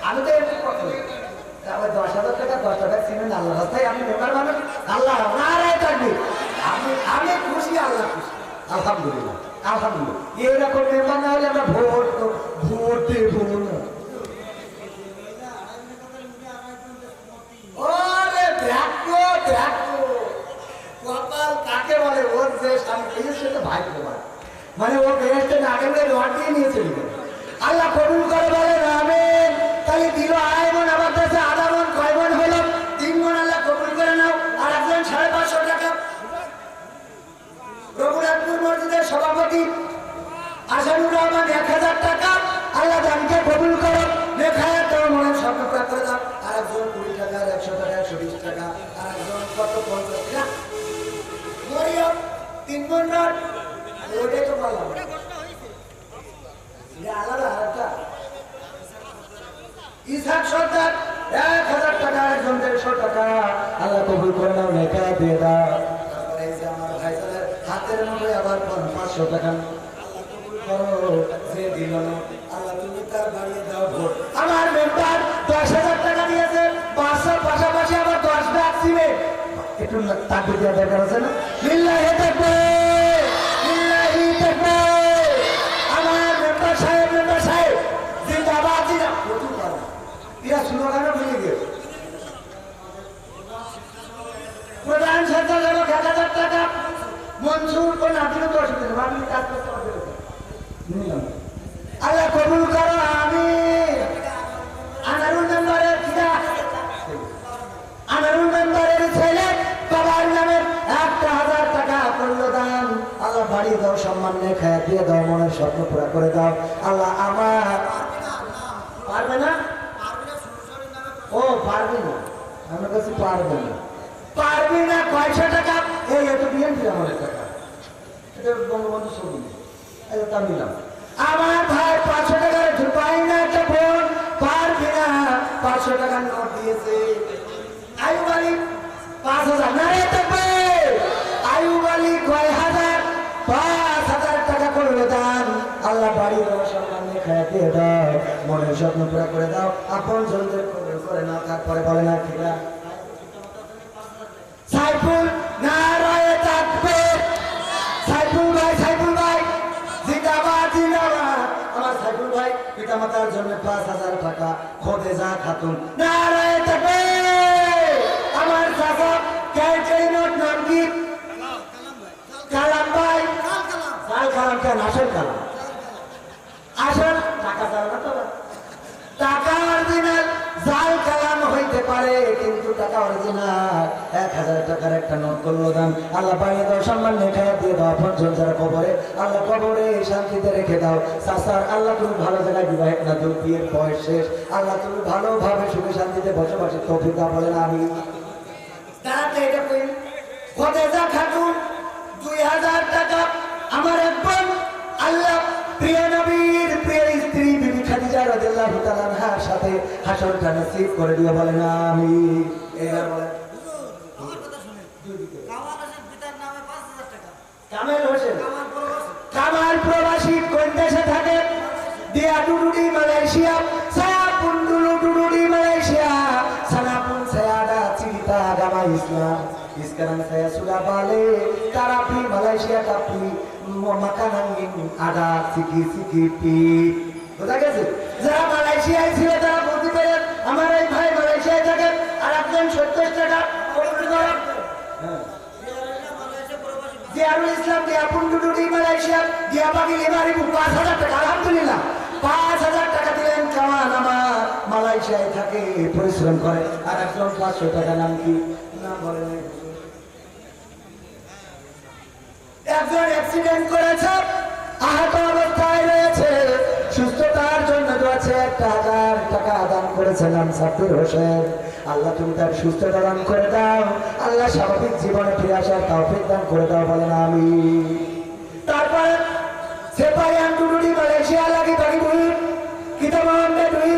আমি তো এমপি কত 10,000 টাকা 10 টাকা সিমেন্ট আল্লাহ রাস্তায় আমি মেম্বার মানুষ। আল্লাহ নারায়ে তাকবীর। আমি খুশি, আল্লাহ খুশি, আলহামদুলিল্লাহ আলহামদুলিল্লাহ। এরকম মেম্বার না হলে আমরা ভোট দেবো না। ওরে দেখো কপাল কাকে বলে? ওর যে স্বামী পেয়েছে তো ভাই তোমার, মানে ও বেহেশতে না গেলে রড দিয়ে নিয়েছিল। আল্লাহ কবুল করে বলে আমিন। তাহলে দিল আয়মন, আমার কাছে আধা মন, কয় মন হলো? 3 মন। আল্লাহ কবুল করে নাও। আর একজন 550 টাকা। রঘুনাথপুর মসজিদের সভাপতি আসানুর রহমান 1,000 টাকা। আল্লাহ দানকে কবুল করো, লেখায় তো মনে স্বপ্ন প্রাপ্ত করে দাও। আর একজন 20 টাকা, 100 টাকা, 120 টাকা। আর একজন কত 50 টাকা। মরিয়ম 3 মন রড, ওটাই তো বললাম আলাদা আলাদা। ইসহাক সর্দার 1,000 টাকা, একজন 150 টাকা। আল্লাহ কবুল করে নাও, নেকা দিয়ে দাও। তারপরে এই যে আমার ভাইজানের হাতের মধ্যে আবার 500 টাকা। আল্লাহ কবুল করো, যে দিল না আল্লাহ তুমি তার বাড়িয়ে দাও ভোট। আমার মেম্বার 10,000 টাকা দিয়েছে, 500 পাশাপাশি আবার 10 ব্যাগ সিমেন্ট। একটু তাকবীর দেওয়া দরকার আছে না? লিল্লাহি তাকবীর, লিল্লাহি তাকবীর। আমার মেম্বার সাহেব জিন্দাবাদ জিন্দাবাদ। এরা স্লোগানও ভুলে গেছে। প্রধান সঞ্চালক 1,000 টাকা। মনসুর কোন আপনি তো অসুবিধা নেই, আপনি কাজ করতে পারবেন। আল্লাহ কবুল করো আমিন। আনারুল মেম্বারের কিনা আনারুল মেম্বারের ছেলে বাবার নামে 1,000 টাকা করলো দান। আল্লাহ বাড়ি দাও, সম্মান রেখা দিয়ে দাও, মনের স্বপ্ন পুরা করে দাও। আল্লাহ আমার পারবে না, ও পারবে না, আমার কাছে পারবে না, পারবে না। 500 টাকা এই এত বিএনপি আমাদের টাকা, এটা বঙ্গবন্ধু ছবি, এটা তা নিলাম। আমার ভাই 500 টাকার ঢুকাই না, একটা বোন পারবে না, 500 টাকার নোট দিয়েছে। আয়ুব আলী 5,000, নারায়ে তাকবীর। আয়ুব আলী 5,000 টাকা করলো দান। আল্লাহ বাড়ি দাও, সম্মান রেখা দিয়ে দাও, মনের স্বপ্ন পুরা করে দাও। আপন জনদের কবুল করে নাও। তারপরে বলে না ঠিকা সাইফুল, নারায়ে তাকবীর। সাইফুল ভাই জিন্দাবাদ জিন্দাবাদ। আমার সাইফুল ভাই পিতামাতার জন্য 5,000 টাকা। খোদেজা খাতুন, নারায়ে তাকবীর। আমার চাচা ক্যান্টিনোর নাম কি? কালাম ভাই, কালাম কেন আসল কালাম আসল টাকা জাল না তো টাকা অরিজিনাল জাল কালাম হইতে পারে কিন্তু টাকা অরিজিনাল 1000 টাকার একটা নোট করলো দাম আল্লাহ পাইয়ে দাও সম্মান রেখে দিয়ে দাও পঞ্চম যারা কবরে আল্লাহ কবরে শান্তিতে রেখে দাও সাসার আল্লাহ তুমি ভালো জায়গায় বিবাহ না দিও বিয়ের বয়স শেষ আল্লাহ তুমি ভালোভাবে সুখে শান্তিতে বসবাসের তৌফিক দাও বলেন আমি দাঁড়াতে এটা কই খোদেজা খাতুন 2000 টাকা আমার একবার আল্লাহ প্রিয় নবীর প্রিয় স্ত্রী বিবি খাদিজা রাদিয়াল্লাহু তাআলা আনহার সাথে হাসরটা নসিব করে দিও বলেন আমি এবার বলেন আমার কথা শুনেন কামাল হোসেন পিতার নামে 5000 টাকা কামাল হোসেন কামাল প্রবাসী কোন দেশে থাকে দিয়া ডুডুডি মালয়েশিয়া সায়াপুন ডুডুডি মালয়েশিয়া সানাপুন সায়াডা চিরিতা গামা ইসলাম sekarang saya sudah balik terapi Malaysia tapi makanan ini ada sikit-sikit বুঝা গেছে যারা মালয়েশিয়ায় ছিল তারা বলতে পারেন আমার এই ভাই মালয়েশিয়ায় থাকে আর একজন 70 টাকা কবুল করেন জিয়ারুল ইসলাম দিয়া পুন্ডুডুডি মালয়েশিয়া দিয়া বাকি লিমারি 5000 টাকা আলহামদুলিল্লাহ 5000 টাকা দিলেন কামান আমার মালয়েশিয়ায় থাকে পরিশ্রম করে আর একজন 500 টাকা নাম কি নাম বলেন একজন অ্যাক্সিডেন্ট করেছে আহত অবস্থায় রয়েছে সুস্থতার জন্য দোয়াছে 1000 টাকা দান করেছেন সাব্বির হোসেন আল্লাহ তুমি তার সুস্থতা দান করে দাও আল্লাহ স্বাভাবিক জীবনে ফিরে আসার তৌফিক দান করে দাও বলেন আমি তারপরে সেপাইয়ান টুডুডি মালয়েশিয়া লাগি বাড়ি বই কিতাব মোহাম্মদ দুই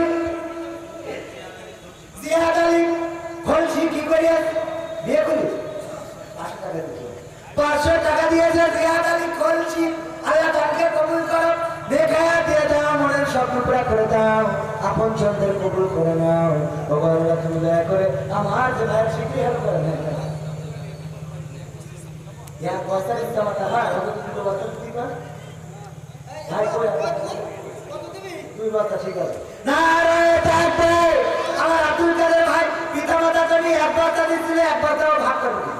জিয়াদ আলী খলসি কি করিয়া বিয়ে করি 500 টাকা দিয়েছে জিয়াদ আলী খলসি আল্লাহ তাকে কবুল করো দেখায়া দিয়ে দাও মনের স্বপ্ন পুরা করে দাও আপন জনদের কবুল করে নাও ও আল্লাহ তুমি দয়া করে আমার যে ভাই শিখি হেল্প করে নেন ইয়া বস্তা দিতে মাতা হয় ওকে দুটো বস্তা দিবা ভাই কই কত দিবি দুই বস্তা ঠিক আছে নারায়ে তাকবীর আমার আব্দুল কাদের ভাই পিতামাতা তুমি এক বস্তা দিছিলে এক বস্তাও ভাগ করে দিও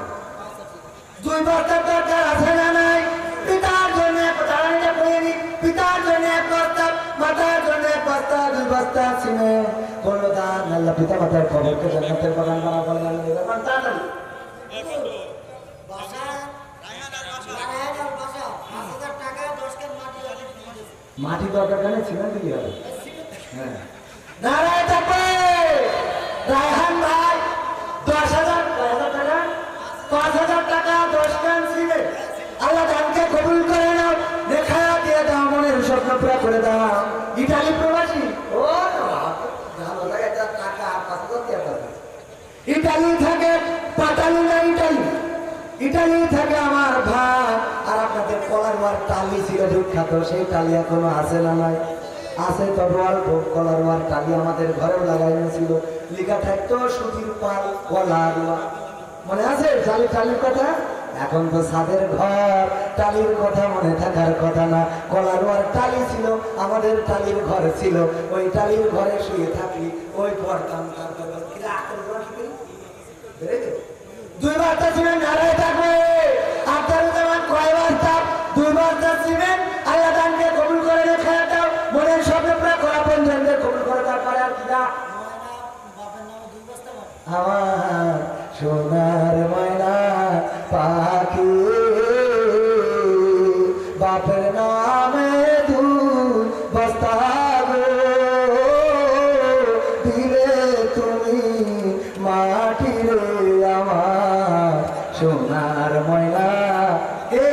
দুই বস্তা দরকার আছে না নাই পিতার জন্য দাঁড়ানিটা করে নি পিতার জন্য এক বস্তা মাতার জন্য এক বস্তা দুই বস্তা সিমেন্ট কোনো দান আল্লাহ পিতা মাতার কবরকে জান্নাতের বাগান বানা বলেন আল্লাহ তাড়াতাড়ি মাটি দরকার কেন সিমেন্ট দিতে হবে হ্যাঁ নারায়ে তাকবীর রায়হান ভাই 10000 টাকা 5000 টাকা 10 কান সিমেন্ট আল্লাহ দানকে কবুল করে নাও দেখায়া দিয়ে দাও মনের স্বপ্ন পুরা করে দাও ইতালি প্রবাসী ও ভালো লাগে টাকা 5000 টাকা ইতালি থাকে পাতালি না ইতালি থাকে আমার ভাই আর আপনাদের কলারওয়ার টালি ছিল বিখ্যাত সেই টালি এখনো আছে না নাই আছে তো অল্প কলারওয়ার টালি আমাদের ঘরেও লাগানো ছিল লেখা থাকতো সুতির পাল কলারওয়া মনে আছে টালির কথা এখন তো ছাদের ঘর টালির কথা মনে থাকার কথা না কলারওয়ার টালি ছিল আমাদের টালির ঘর ছিল ওই টালির ঘরে শুয়ে থাকি ওই পড়তাম দুই বস্তা সিমেন্ট নারায়ে তাকবীর আপনার যেমন কয় বস্তা দুই বস্তা সিমেন্ট আল্লাহ দানকে কবুল করে রেখে দাও মনের স্বপ্ন পুরা করা পঞ্জনদের কবুল করে তারপরে আর কি দা আমার সোনার ময়না পাখি বাপের নামে দুই বস্তা দিলে তুমি মাটি রে আমার সোনার ময়না এ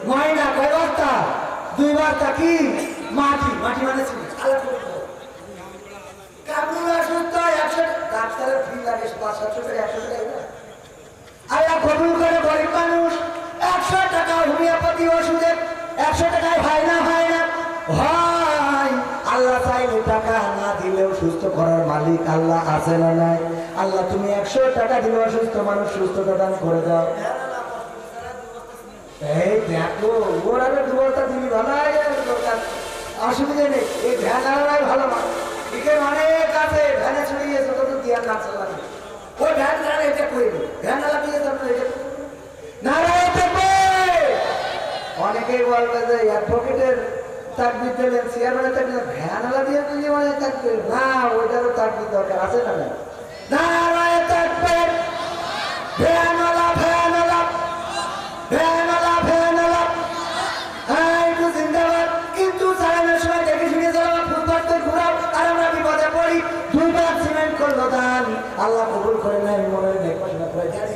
ময়না কয় বস্তা দুই বস্তা কি মাটি মাটি মানে ডাক্তারের ফি লাগে 500 টাকা 100 টাকা আল্লাহ কবুল করে গরিব মানুষ 100 টাকা হোমিওপ্যাথি ওষুধে 100 টাকায় হয় না হয় আল্লাহ চাইলে টাকা না দিলেও সুস্থ করার মালিক আল্লাহ আছে না নাই আল্লাহ তুমি 100 টাকা দিলে অসুস্থ মানুষ সুস্থতা দান করে দাও এই দেখো ওরা দুবলটা দিবি ভালো অসুবিধা নেই এই ভ্যান আনারাই ভালো একে অনেক আছে ভ্যানে ছড়িয়ে ছোট তো দিয়া না চালাবে ওই ভ্যান চালা এটা কইবে ভ্যান চালা দিয়ে তোমরা এটা নারায়ে তাকবীর অনেকেই বলবে যে অ্যাডভোকেটের তাকবীর দিলেন, চেয়ারম্যানের তাকবীর, ভ্যানওয়ালা দিয়ে তুলি মানে তাকবীর না, ওইটারও তাকবীর দরকার আছে না? নারায়ে তাকবীর, ভ্যানওয়ালা ভ্যানওয়ালা ভ্যানওয়ালা ভ্যানওয়ালা একটু জিন্দাবাদ। কিন্তু চালানোর সময় দেখে শুনে যাওয়া, ফুটপাতে ঘুরাও আর আমরা বিপদে পড়ি। 2 বার সিমেন্ট করলো দান, আল্লাহ কবুল করে নেন, মনে ঘোষণা করে দেন।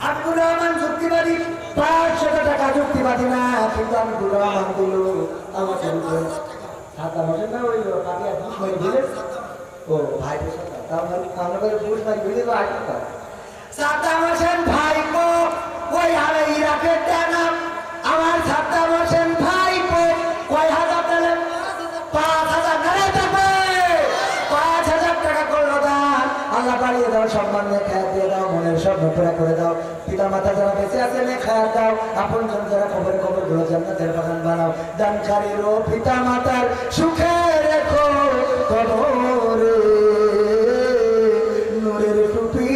আব্দুর রহমান যুক্তিবাদী, 500 টাকা যুক্তিবাদী না, কিন্তু আমি আব্দুর রহমান দিল আমার সাদা হোসেন না, ওই পাটিয়া বুঝ মারি দিলে ও ভাই আমাদের বুঝ মারি দিলে তো আসতে সাদা হোসেন ভাই ওই আরে ইরাকের টানা আমার সাদা হোসেন ভাই কয় হাজার দিলেন? 5,000 নারে দেবে, 5,000 টাকা করলো দান। আল্লাহ বাড়িয়ে দাও, সম্মান নিয়ে খায়াত দিয়ে দাও, মনের স্বপ্ন পুরা করে দাও। পিতা মাতা যারা বেঁচে আছে নিয়ে খায়াত দাও, আপন জন যারা কবরে কবর গুলো জান্নাতের বাগান বানাও। দানকারীর ও পিতা মাতার সুখে রেখো কবরে, নূরের টুপি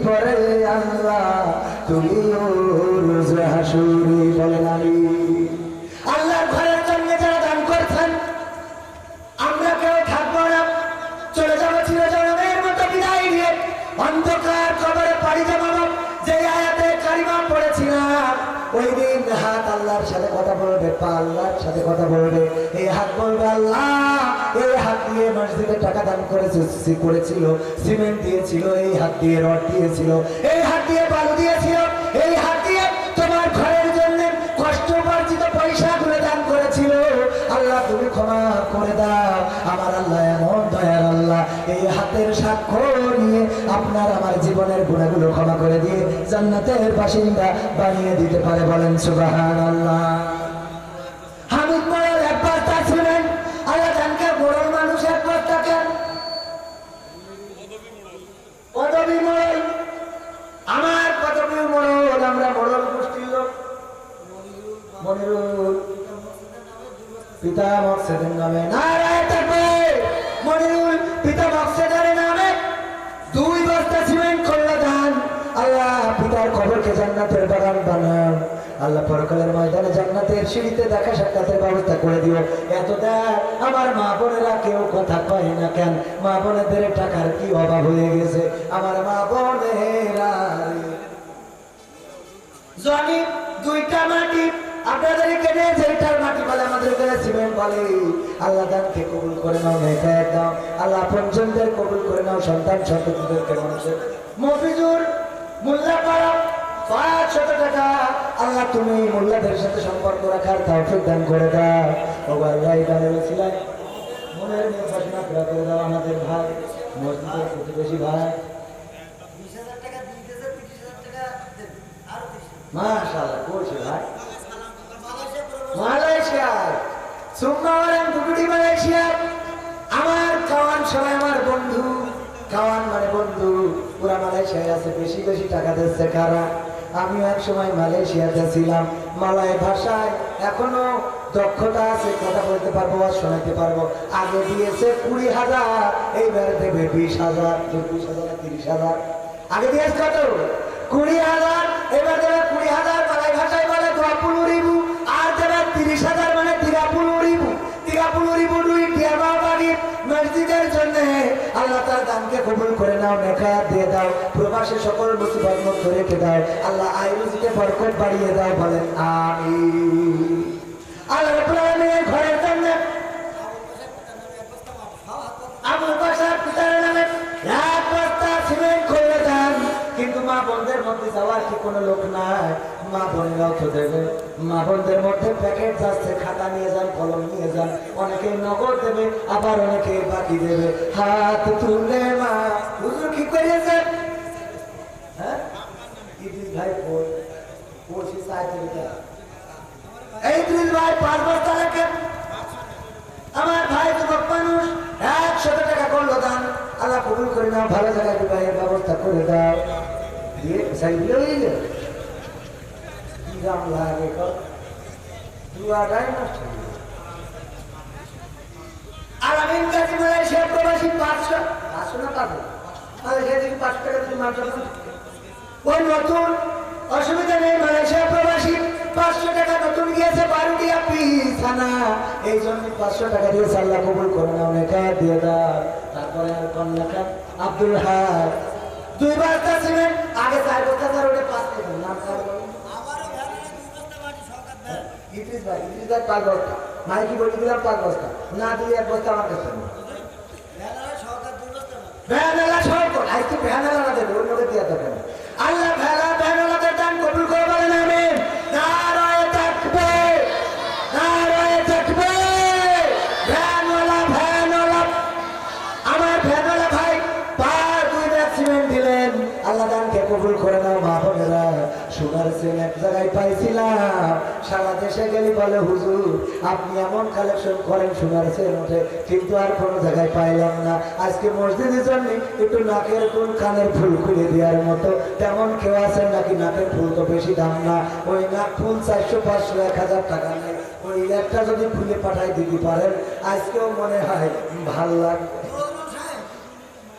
পরে আল্লাহ তুমি রোজ হাসুরি বলেন আমি। আল্লাহর ঘরের জন্য যারা দান করছেন, আমরা কেউ থাকবো না, চলে যাবো চিরজনমের মতো বিদায় নিয়ে, অন্ধকার কবরে পাড়ি জমাবো। যে আয়াতে কারিমা পড়েছিলাম, ওই দিন হাত আল্লাহর সাথে কথা বলবে, পা আল্লাহর সাথে কথা বলবে। এই হাত বলবে আল্লাহ, এই হাত দিয়ে মসজিদে টাকা দান করেছিল, সিমেন্ট দিয়েছিল, এই হাত দিয়ে রড দিয়েছিল, এই হাত দিয়ে বালু দিয়েছিল, এই হাত দিয়ে তোমার ঘরের জন্য কষ্ট উপার্জিত পয়সাগুলো দান করেছিল। আল্লাহ তুমি ক্ষমা করে দাও। আমার আল্লাহ এমন দয়ার আল্লাহ, এই হাতের সাক্ষ্য নিয়ে আপনার আমার জীবনের গুণাগুলো ক্ষমা করে দিয়ে জান্নাতের বাসিন্দা বানিয়ে দিতে পারে। বলেন সুবহানাল্লাহ। হামিদ মোড়ল এক বস্তা ছিলেন, আল্লাহ জানকে মোড়ল মানুষ এক বস্তা কেন? পদবী মোড়ল, আমার পদবী মোড়ল, আমরা মোড়ল গোষ্ঠীর লোক। মনিরুল পিতা মকসেদের নামে, নারায়ে তাকবীর, মনিরুল পিতা মকসেদের নামে 2 বস্তা সিমেন্ট করলো দান। আল্লাহ পিতার কবরকে জান্নাতের বাগান বানান। আল্লাহ পরকালের ময়দানে জান্নাতের সিঁড়িতে দেখা সাক্ষাতের ব্যবস্থা করে দিও। এত দেখ আমার মা বোনেরা কেউ কথা কয় না কেন? মা বোনেদের টাকার কি অভাব হয়ে গেছে? আমার মা বোনেরা জনি 2টা মাটি আপনাদের কেনে, যেটার মাটি বলে আমাদের কাছে সিমেন্ট বলে। আল্লাহ দানকে কবুল করে নাও, নেকায়াত দাও। আল্লাহ পঞ্চমদের কবুল করে নাও, সন্তান সন্ততিদেরকে মানুষের। মফিজুর মোল্লা পাড়া 500 টাকা, আল্লাহ তুমি মোল্লাদের সাথে সম্পর্ক রাখার তৌফিক দান করে দাও। ও আল্লাহ এই দানের ওসিলায় মনের নির্বাচনা পুরা করে দাও। আমাদের ভাই মসজিদের প্রতিবেশী ভাই 20,000 টাকা দিতেছে, 30,000 টাকা দেন আর 30,000 মাশাআল্লাহ। কোথায় ভাই? মালয়েশিয়ায়। সুম্মাওয়ারেন দুটি মালয়েশিয়া। আমার কাওয়ান সবাই আমার বন্ধু, কাওয়ান মানে বন্ধু। পুরা মালয়েশিয়ায় আছে, বেশি বেশি টাকা দিচ্ছে কারা? আমিও এক সময় মালয়েশিয়াতে ছিলাম। মালয় ভাষায় এখনো দক্ষতা আছে, কথা বলতে পারবো আর শোনাতে পারবো। আগে দিয়েছে 20,000, এইবার দেবে 20,000, 24,000, 30,000। আগে দিয়েছে কত? 20,000, এবার দেবে 20,000। মালয় ভাষায় বলে 20,000, আর দেবে 30,000 মানে 30,000। 30,000 দুই টিয়াবা বাড়ি মসজিদের জন্য। আল্লাহ তার দানকে কবুল করে নাও, নেকায়াত দিয়ে দাও, প্রবাসে সকল মুসিবত মুক্ত রেখে দাও। আল্লাহ আয় রুজিকে বরকত বাড়িয়ে দাও। বলেন আমিন। আল্লাহ রাব্বুল আলামিনের ঘরের জন্য আবুল বাশার পিতার নামে 1 বস্তা সিমেন্ট করে দেন। কিন্তু মা বোনদের মধ্যে যাওয়ার কি কোনো লোক নাই? মা বোনেরাও তো দেবে। মা বোনদের মধ্যে প্যাকেট যাচ্ছে, খাতা নিয়ে যান, কলম নিয়ে যান। অনেকে নগদ দেবে, আবার অনেকে বাকি দেবে। হাত তুলে মা হুজুর কি করেছে? হ্যাঁ ইদ্রিস ভাই পড়ছি সাইকেলটা। এই ইদ্রিস ভাই 5 বস্তা লেখে। আমার ভাই যুবক মানুষ 100 টাকা করলো দান। আল্লাহ কবুল করে নাও, ভালো জায়গায় বিবাহের ব্যবস্থা করে দাও। দিয়ে সাইকেল হয়ে গেল কি দাম লাগে? দুয়াটাই নষ্ট হয়ে গেল। আর আমি কাছে মালয়েশিয়া প্রবাসী 500 না 500 মালয়েশিয়া থেকে 500 টাকা তুমি মাত্র। ওই নতুন অসুবিধা নেই, মালয়েশিয়া প্রবাসী 500 টাকা নতুন গিয়েছে 12 টিয়া পিছানা, এই জন্য 500 টাকা দিয়ে আল্লাহ কবুল করে নাও, নেকা দিয়ে দাও। তারপরে আর কোন লেখা আব্দুল হাক 2 বস্তা সিমেন্ট, আগে 4 বস্তা আর ওটা 5 টাকা নাম কার আমারও ভ্যানে 2 বস্তা মাটি সরকার দেয়। ইতিস ভাই 5 বস্তা মাইকি বলি দিলাম 5 বস্তা না দিলে 1 বস্তা আমার কাছে নেই। ভ্যানে সরকার 2 বস্তা মাটি। ভ্যানালা সরকার আজকে ভ্যানালা না দেবে অন্যকে দিয়ে দেবে না। আল্লাহ ভ্যানালাদের দান কবুল করে বলেন আমিন। নারায়ে তাকবীর, নারায়ে তাকবীর। ভ্যানওয়ালা আমার ভ্যানওয়ালা ভাই 2 ব্যাগ সিমেন্ট দিলেন, আল্লাহ দানকে কবুল করে নাও। মা বোনেরা সোনার চেন এক জায়গায় পাইছিলাম, সারা দেশে গেলি বলে হুজুর আপনি এমন কালেকশন করেন সোনার চেন ওঠে, কিন্তু আর কোনো জায়গায় পাইলাম না। আজকে মসজিদের জন্য একটু নাকের ফুল কানের ফুল খুলে দেওয়ার মতো তেমন কেউ আছেন নাকি? নাকের ফুল তো বেশি দাম না, ওই নাক ফুল 400 500 1000 টাকা নেই, ওই একটা যদি খুলে পাঠাই দিতে পারেন আজকেও মনে হয় ভাল লাগবে।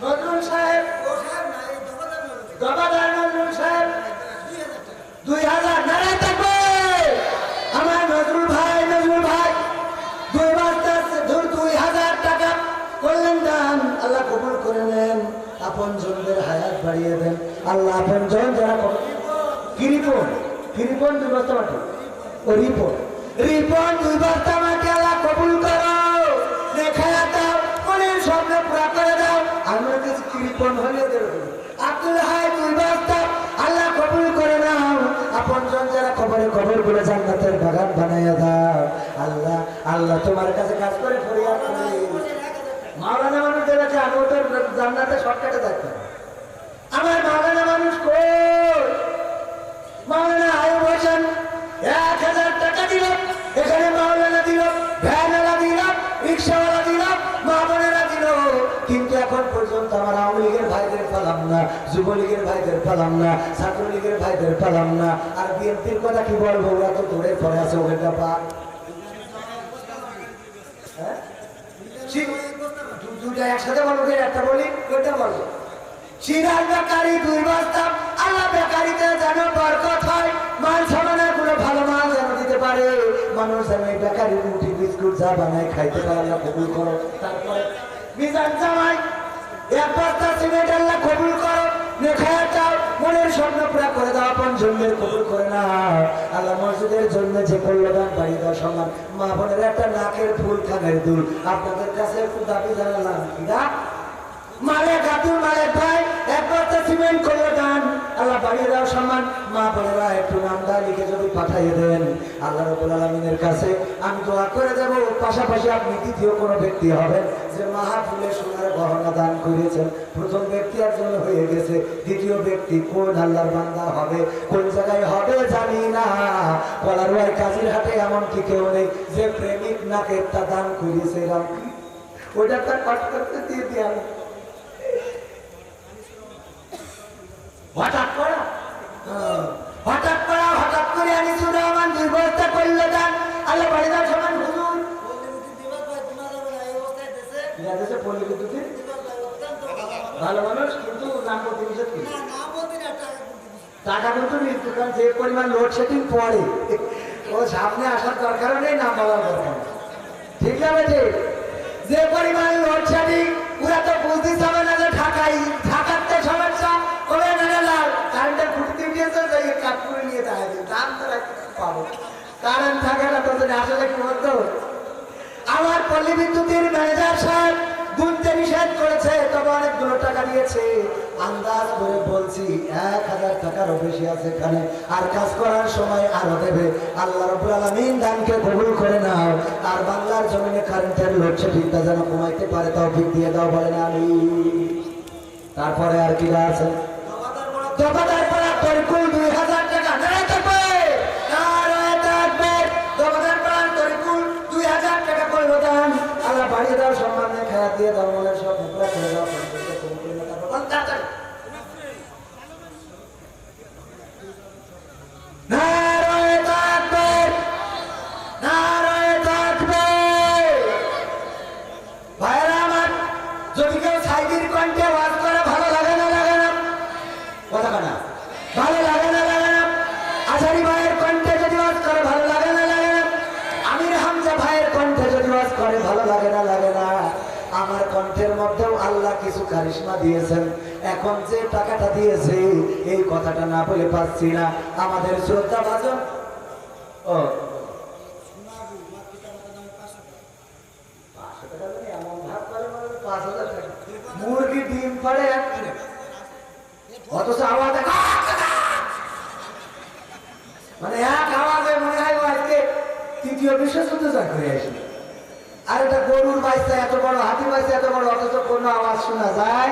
নজরুল সাহেব ও সাহেব না, এই দফাদার বলেছে। গবাদার নজরুল সাহেব 2000 টাকা। 2000 নারায় থাকবে আমার নজরুল ভাই 2 বস্তা 2000 টাকা করলেন দান, আল্লাহ কবুল করে নেন। আপন জনদের হায়াত বাড়িয়ে দেন আল্লাহ। আপন জন যারা কিরিপন 2 বস্তা মাটি, ও রিপন 2 বস্তা মাটি আল্লাহ কবুল করো, দেখায়া দাও, মনের স্বপ্ন পুরা করে দাও। আমরা কিছু কিরিপন হলে দেব। আব্দুল হাই 2 বস্তা আল্লাহ কবুল করে নাও। আপন জন যারা কবর গুলো জান্নাতের বাগান বানাইয়া দাও আল্লাহ। আল্লাহ তোমার কাছে কাজ করে ফরিয়াদ করি। মাওলানা মানুষ দেখাচ্ছে আমি ওদের জান্নাতে শর্টকাটে থাকতাম। আমার মাওলানা মানুষ কই? মাওলানা আয়ুব হোসেন 1000 টাকা দিল, এখানে মাওলানা দিল, ভ্যানওয়ালা দিল, রিক্সাওয়ালা দিল, মা বোনেরা দিল, কিন্তু এখন পর্যন্ত আমার আওয়ামী লীগের ভাইদের পেলাম না, যুবলীগের ভাইদের পেলাম না, ছাত্রলীগের ভাইদের পেলাম না। আর বিএনপির কথা কি বলবো, ওরা তো দূরে পড়ে আছে ওখানটা পা। হ্যাঁ দুটা একসাথে বলবো, একটা বলি ওইটা বলবো। সিরাজ বেকারি 2 বস্তা আল্লাহ বেকারিতে যেন বরকত হয়, মাল সামানের গুলো ভালো মাল যেন দিতে পারে, মানুষ যেন এই বেকারি রুটি বিস্কুট যা বানায় খাইতে পারে, আল্লাহ কবুল করো। তারপরে মিজান জামাই 1 বস্তা সিমেন্ট আল্লাহ কবুল করো, নেখায়া চাও, মনের স্বপ্ন পুরা করে দাও, আপন জন্মের কবুল করে না আল্লাহ। মসজিদের জন্য যে কল্যাণ বাড়ি দাও সমান, মা বোনের একটা নাকের ফুল কানের দুল, আপনাদের কাছে একটু দাবি জানালাম কিনা মালিক আব্দুল মালিক ভাই 1 বস্তা সিমেন্ট করলো দান, আল্লাহ বাড়িয়ে দাও সম্মান। মা বোনেরা একটু নামটা লিখে যদি পাঠিয়ে দেন আল্লাহ রাব্বুল আলামিনের কাছে আমি দোয়া করে দেব। পাশাপাশি আপনি দ্বিতীয় কোনো ব্যক্তি হবেন যে মাহফিলে সোনার গহনা দান করেছেন। প্রথম ব্যক্তি একজন হয়ে গেছে, দ্বিতীয় ব্যক্তি কোন আল্লাহর বান্দা হবে, কোন জায়গায় হবে জানি না। কলারওয়াই কাজীর হাটে এমন কি কেউ নেই যে প্রেমিক নাকেরটা দান করেছে, ওইটা তার কট করতে দিয়ে দিয়া হঠাৎ করে আনি সুরামান 2 বস্তা করলো দান, আল্লাহ বাড়ি দাও সমান হুজুর। ভালো মানুষ কিন্তু নাম বলতে নিষেধ কি? টাকা কিন্তু দোকান যে পরিমাণ লোডশেডিং পড়ে ও সামনে আসার দরকার নেই, নাম বলার দরকার। ঠিক আছে যে পরিমাণ লোডশেডিং ওরা তো বুঝতে হবে না যে ঢাকাতে সমস্যা ওরে নালাল কারেন্টের ফুটতে দিয়েছে যে কাট করে নিয়ে যায় দাম তো পাবো কারেন্ট থাকে না তো আসলে কি হতো। আমার পল্লী বিদ্যুতের ম্যানেজার সাহেব গুনতে নিষেধ করেছে, তবে অনেকগুলো টাকা দিয়েছে। আন্দাজ করে বলছি 1000 টাকারও বেশি আছে এখানে, আর কাজ করার সময় আরো দেবে। আল্লাহ রাব্বুল আলামিন দানকে কবুল করে নাও, আর বাংলার জমিনে কারেন্টের লোডশেডিংটা যেন কমাইতে পারে তৌফিক দিয়ে দাও, বলেন আমিন। তারপরে আর কি আছে? দফাদার পাড়া তরিকুল 2000 টাকা নারায় থাকবে, নারায় থাকবে। দফাদার পাড়া তরিকুল 2000 টাকা করলো দান, আল্লাহ বাড়িয়ে দাও, সম্মানে খায়া দিয়ে দাও, মনের সব মুখরা করে দাও। নারায় থাকবে, নারায় থাকবে। ভাইরা আমার, যদি কেউ সাইদির কণ্ঠে ওয়াজ করে ভালো লাগে না কথা না, ভালো লাগে না আশারি ভাইয়ের কণ্ঠে যদি ওয়াজ আল্লাহ কিছু কারিশমা দিয়েছেন। এখন যে টাকাটা দিয়েছে এই কথাটা না বলে পাচ্ছি না। আমাদের শ্রদ্ধা ভাজন ও মুরগি ডিম পারে অথচ আওয়াজ মানে এক আওয়াজে মনে হয় আজকে তৃতীয় বিশ্বযুদ্ধ জয় করে আসি। আর এটা গরুর বাচ্চা এত বড়, হাতি বাচ্চা এত বড়, অথচ কোনো আওয়াজ শোনা যায়।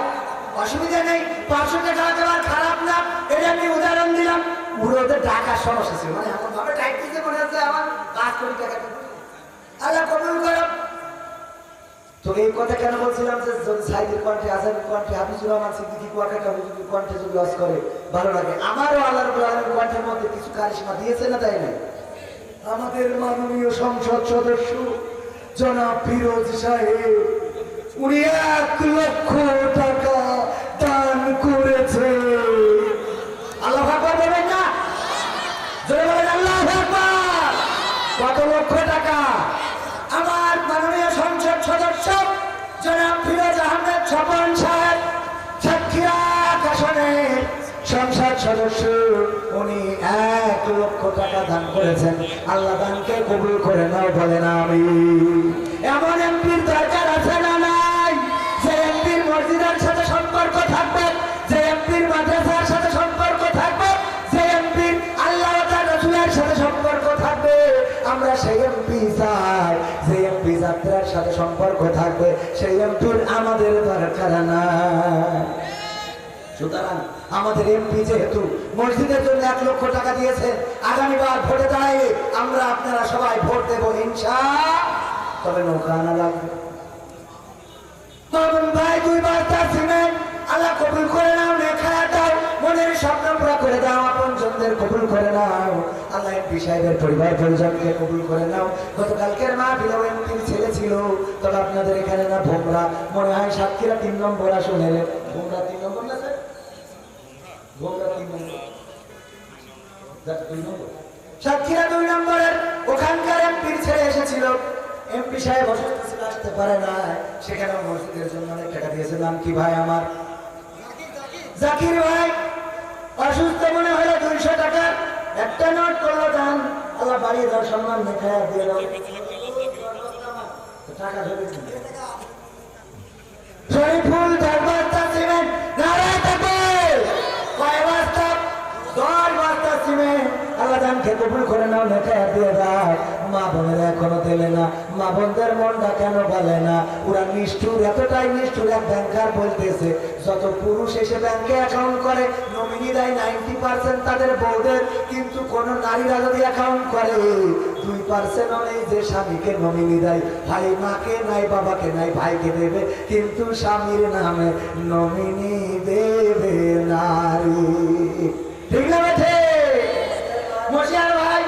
অসুবিধা নেই, 500 টাকা দেওয়ার খারাপ না, এটা আমি উদাহরণ দিলাম। ওদের টাকার সমস্যা ছিল, মানে এমন ভাবে টাইট দিতে মনে হচ্ছে আমার 5 কোটি টাকা আল্লাহ কবুল করো। তো এই কথা কেন বলছিলাম যে সাইদের কণ্ঠে, আজানের কণ্ঠে, হাফিজুর রহমান সিদ্দিকী কুয়াকাটা হুজুরের কণ্ঠে যদি ওয়াজ করে ভালো লাগে। আমারও আল্লাহ রাব্বুল আলামিন কণ্ঠের মধ্যে কিছু কারিশমা দিয়েছে না, তাই না? আমাদের মাননীয় সংসদ সদস্য জনাব ফিরোজ সাহেব, উনি 1 লক্ষ টাকা দান করেছে। আল্লাহু আকবার বলেন না? জোরে বলেন আল্লাহু আকবার। কত লক্ষ টাকা? আমার মাননীয় সংসদ সদস্য জনাব ফিরোজ আহমেদ স্বপন সাহেব, সাতক্ষীরা আসনের সংসদ সদস্য, উনি 1 লক্ষ টাকা দান করেছেন। আল্লাহ দানকে কবুল করে নাও, বলেন আমিন। এমন এমপির দরকার আছে না নাই, যে এমপির মসজিদের সাথে সম্পর্ক থাকবে, যে এমপির মাদ্রাসার সাথে সম্পর্ক থাকবে, যে এমপির আল্লাহ ও তার রাসূলের সাথে সম্পর্ক থাকবে। আমরা সেই এমপি চাই, যে এমপি যাত্রার সাথে সম্পর্ক থাকবে, সেই এমপির আমাদের দরকার নাই। সুতরাং আমাদের এমপি যেহেতু মসজিদের জন্য 1 লক্ষ টাকা দিয়েছে, আগামীবার ভোটে দাঁড়িয়ে আমরা আপনারা সবাই ভোট দেব ইনশাআল্লাহ। তবে নৌকা আনা লাগবে। মামুন ভাই 2 বস্তা সিমেন্ট আল্লাহ কবুল করে নাও, নেখা দাও, মনের স্বপ্ন পুরা করে দাও, আপনজনদের কবুল করে নাও। আল্লাহ এমপি সাহেবের পরিবার পরিজনকে কবুল করে নাও। গতকালকের মাহফিলে এমপির ছেলে ছিল, তবে আপনাদের এখানে না ভোমরা, মনে হয় সাতক্ষীরা 3 নম্বর আসনের। ভোমরা 3 নম্বর না স্যার? সাতক্ষীরা 2 নম্বরের ওখানকার এমপির ছেলে এসেছিল। এমপি সাহেব অসুস্থ ছিল, আসতে পারে না, সেখানে মসজিদের জন্য অনেক টাকা দিয়েছে। নাম কি ভাই আমার? জাকির ভাই। অসুস্থ মনে হলো 200 টাকা একটা নোট করলো দান। আল্লাহ বাড়িয়ে দাও, সম্মান মেখা দিয়ে দাও টাকা ধরে। শরীফুল 10 বস্তা সিমেন্ট, নারায় থাকবে। কয় বস্তা? 10 বস্তা সিমেন্ট। আল্লাহ দানকে কবুল করে নাও, নেখা দিয়ে দাও। মা বোনেরা এখনো দিলে না, মা বোনদের মনটা কেন বলে না? ওরা নিষ্ঠুর, এতটাই নিষ্ঠুর। এক ব্যাংকার বলতেছে যত পুরুষ এসে ব্যাংকে অ্যাকাউন্ট করে নমিনি দেয় 90% তাদের বউদের, কিন্তু কোন নারীরা যদি অ্যাকাউন্ট করে 2% নেই যে স্বামীকে নমিনি দেয়। ভাই মাকে নাই, বাবাকে নাই, ভাইকে দেবে, কিন্তু স্বামীর নামে নমিনি দেবে নারী। ঠিক না বেঠে? মশিয়ার ভাই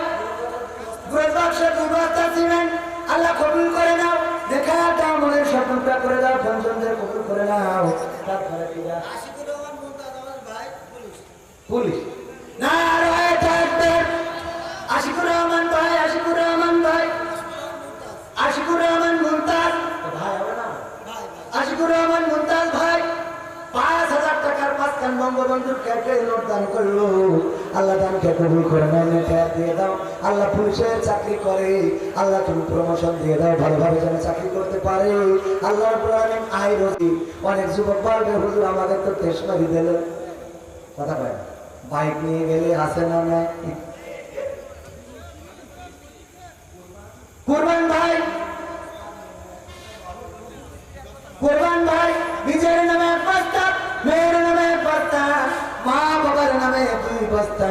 2 বস্তা সিমেন্ট আল্লাহ কবুল করে নাও, দেখা দাও, মনের স্বপ্নটা করে দাও, পঞ্চমদের কবুল করে নাও। তারপরে আশিকুর রহমান মুমতাজ আমার ভাই পুলিশ না আর ভাই থাকবে। আশিকুর রহমান ভাই, আশিকুর রহমান ভাই, আশিকুর রহমান মুমতাজ ভাই হবে না? আশিকুর রহমান মুমতাজ ভাই 5000 টাকার 5 খান বঙ্গবন্ধুর ক্যাটে নোট দান করলো। আল্লাহ দানকে কবুল করে নাও, নেখা দিয়ে দাও। আল্লাহ পুলিশের চাকরি করে, আল্লাহ তুমি প্রমোশন দিয়ে দাও, ভালোভাবে যেন চাকরি করতে পারে। আল্লাহ রাব্বুল আলামিন আয় রতি। অনেক যুবক বলবে হুজুর আমাদের তো তেশমারি দিলেন, কথা কয় বাইক নিয়ে গেলে আসে না না। কুরবান ভাই, কুরবান ভাই নিজের নামে 1 বস্তা, মেয়ের নামে 1 বস্তা, মা বাবার নামে 2 বস্তা,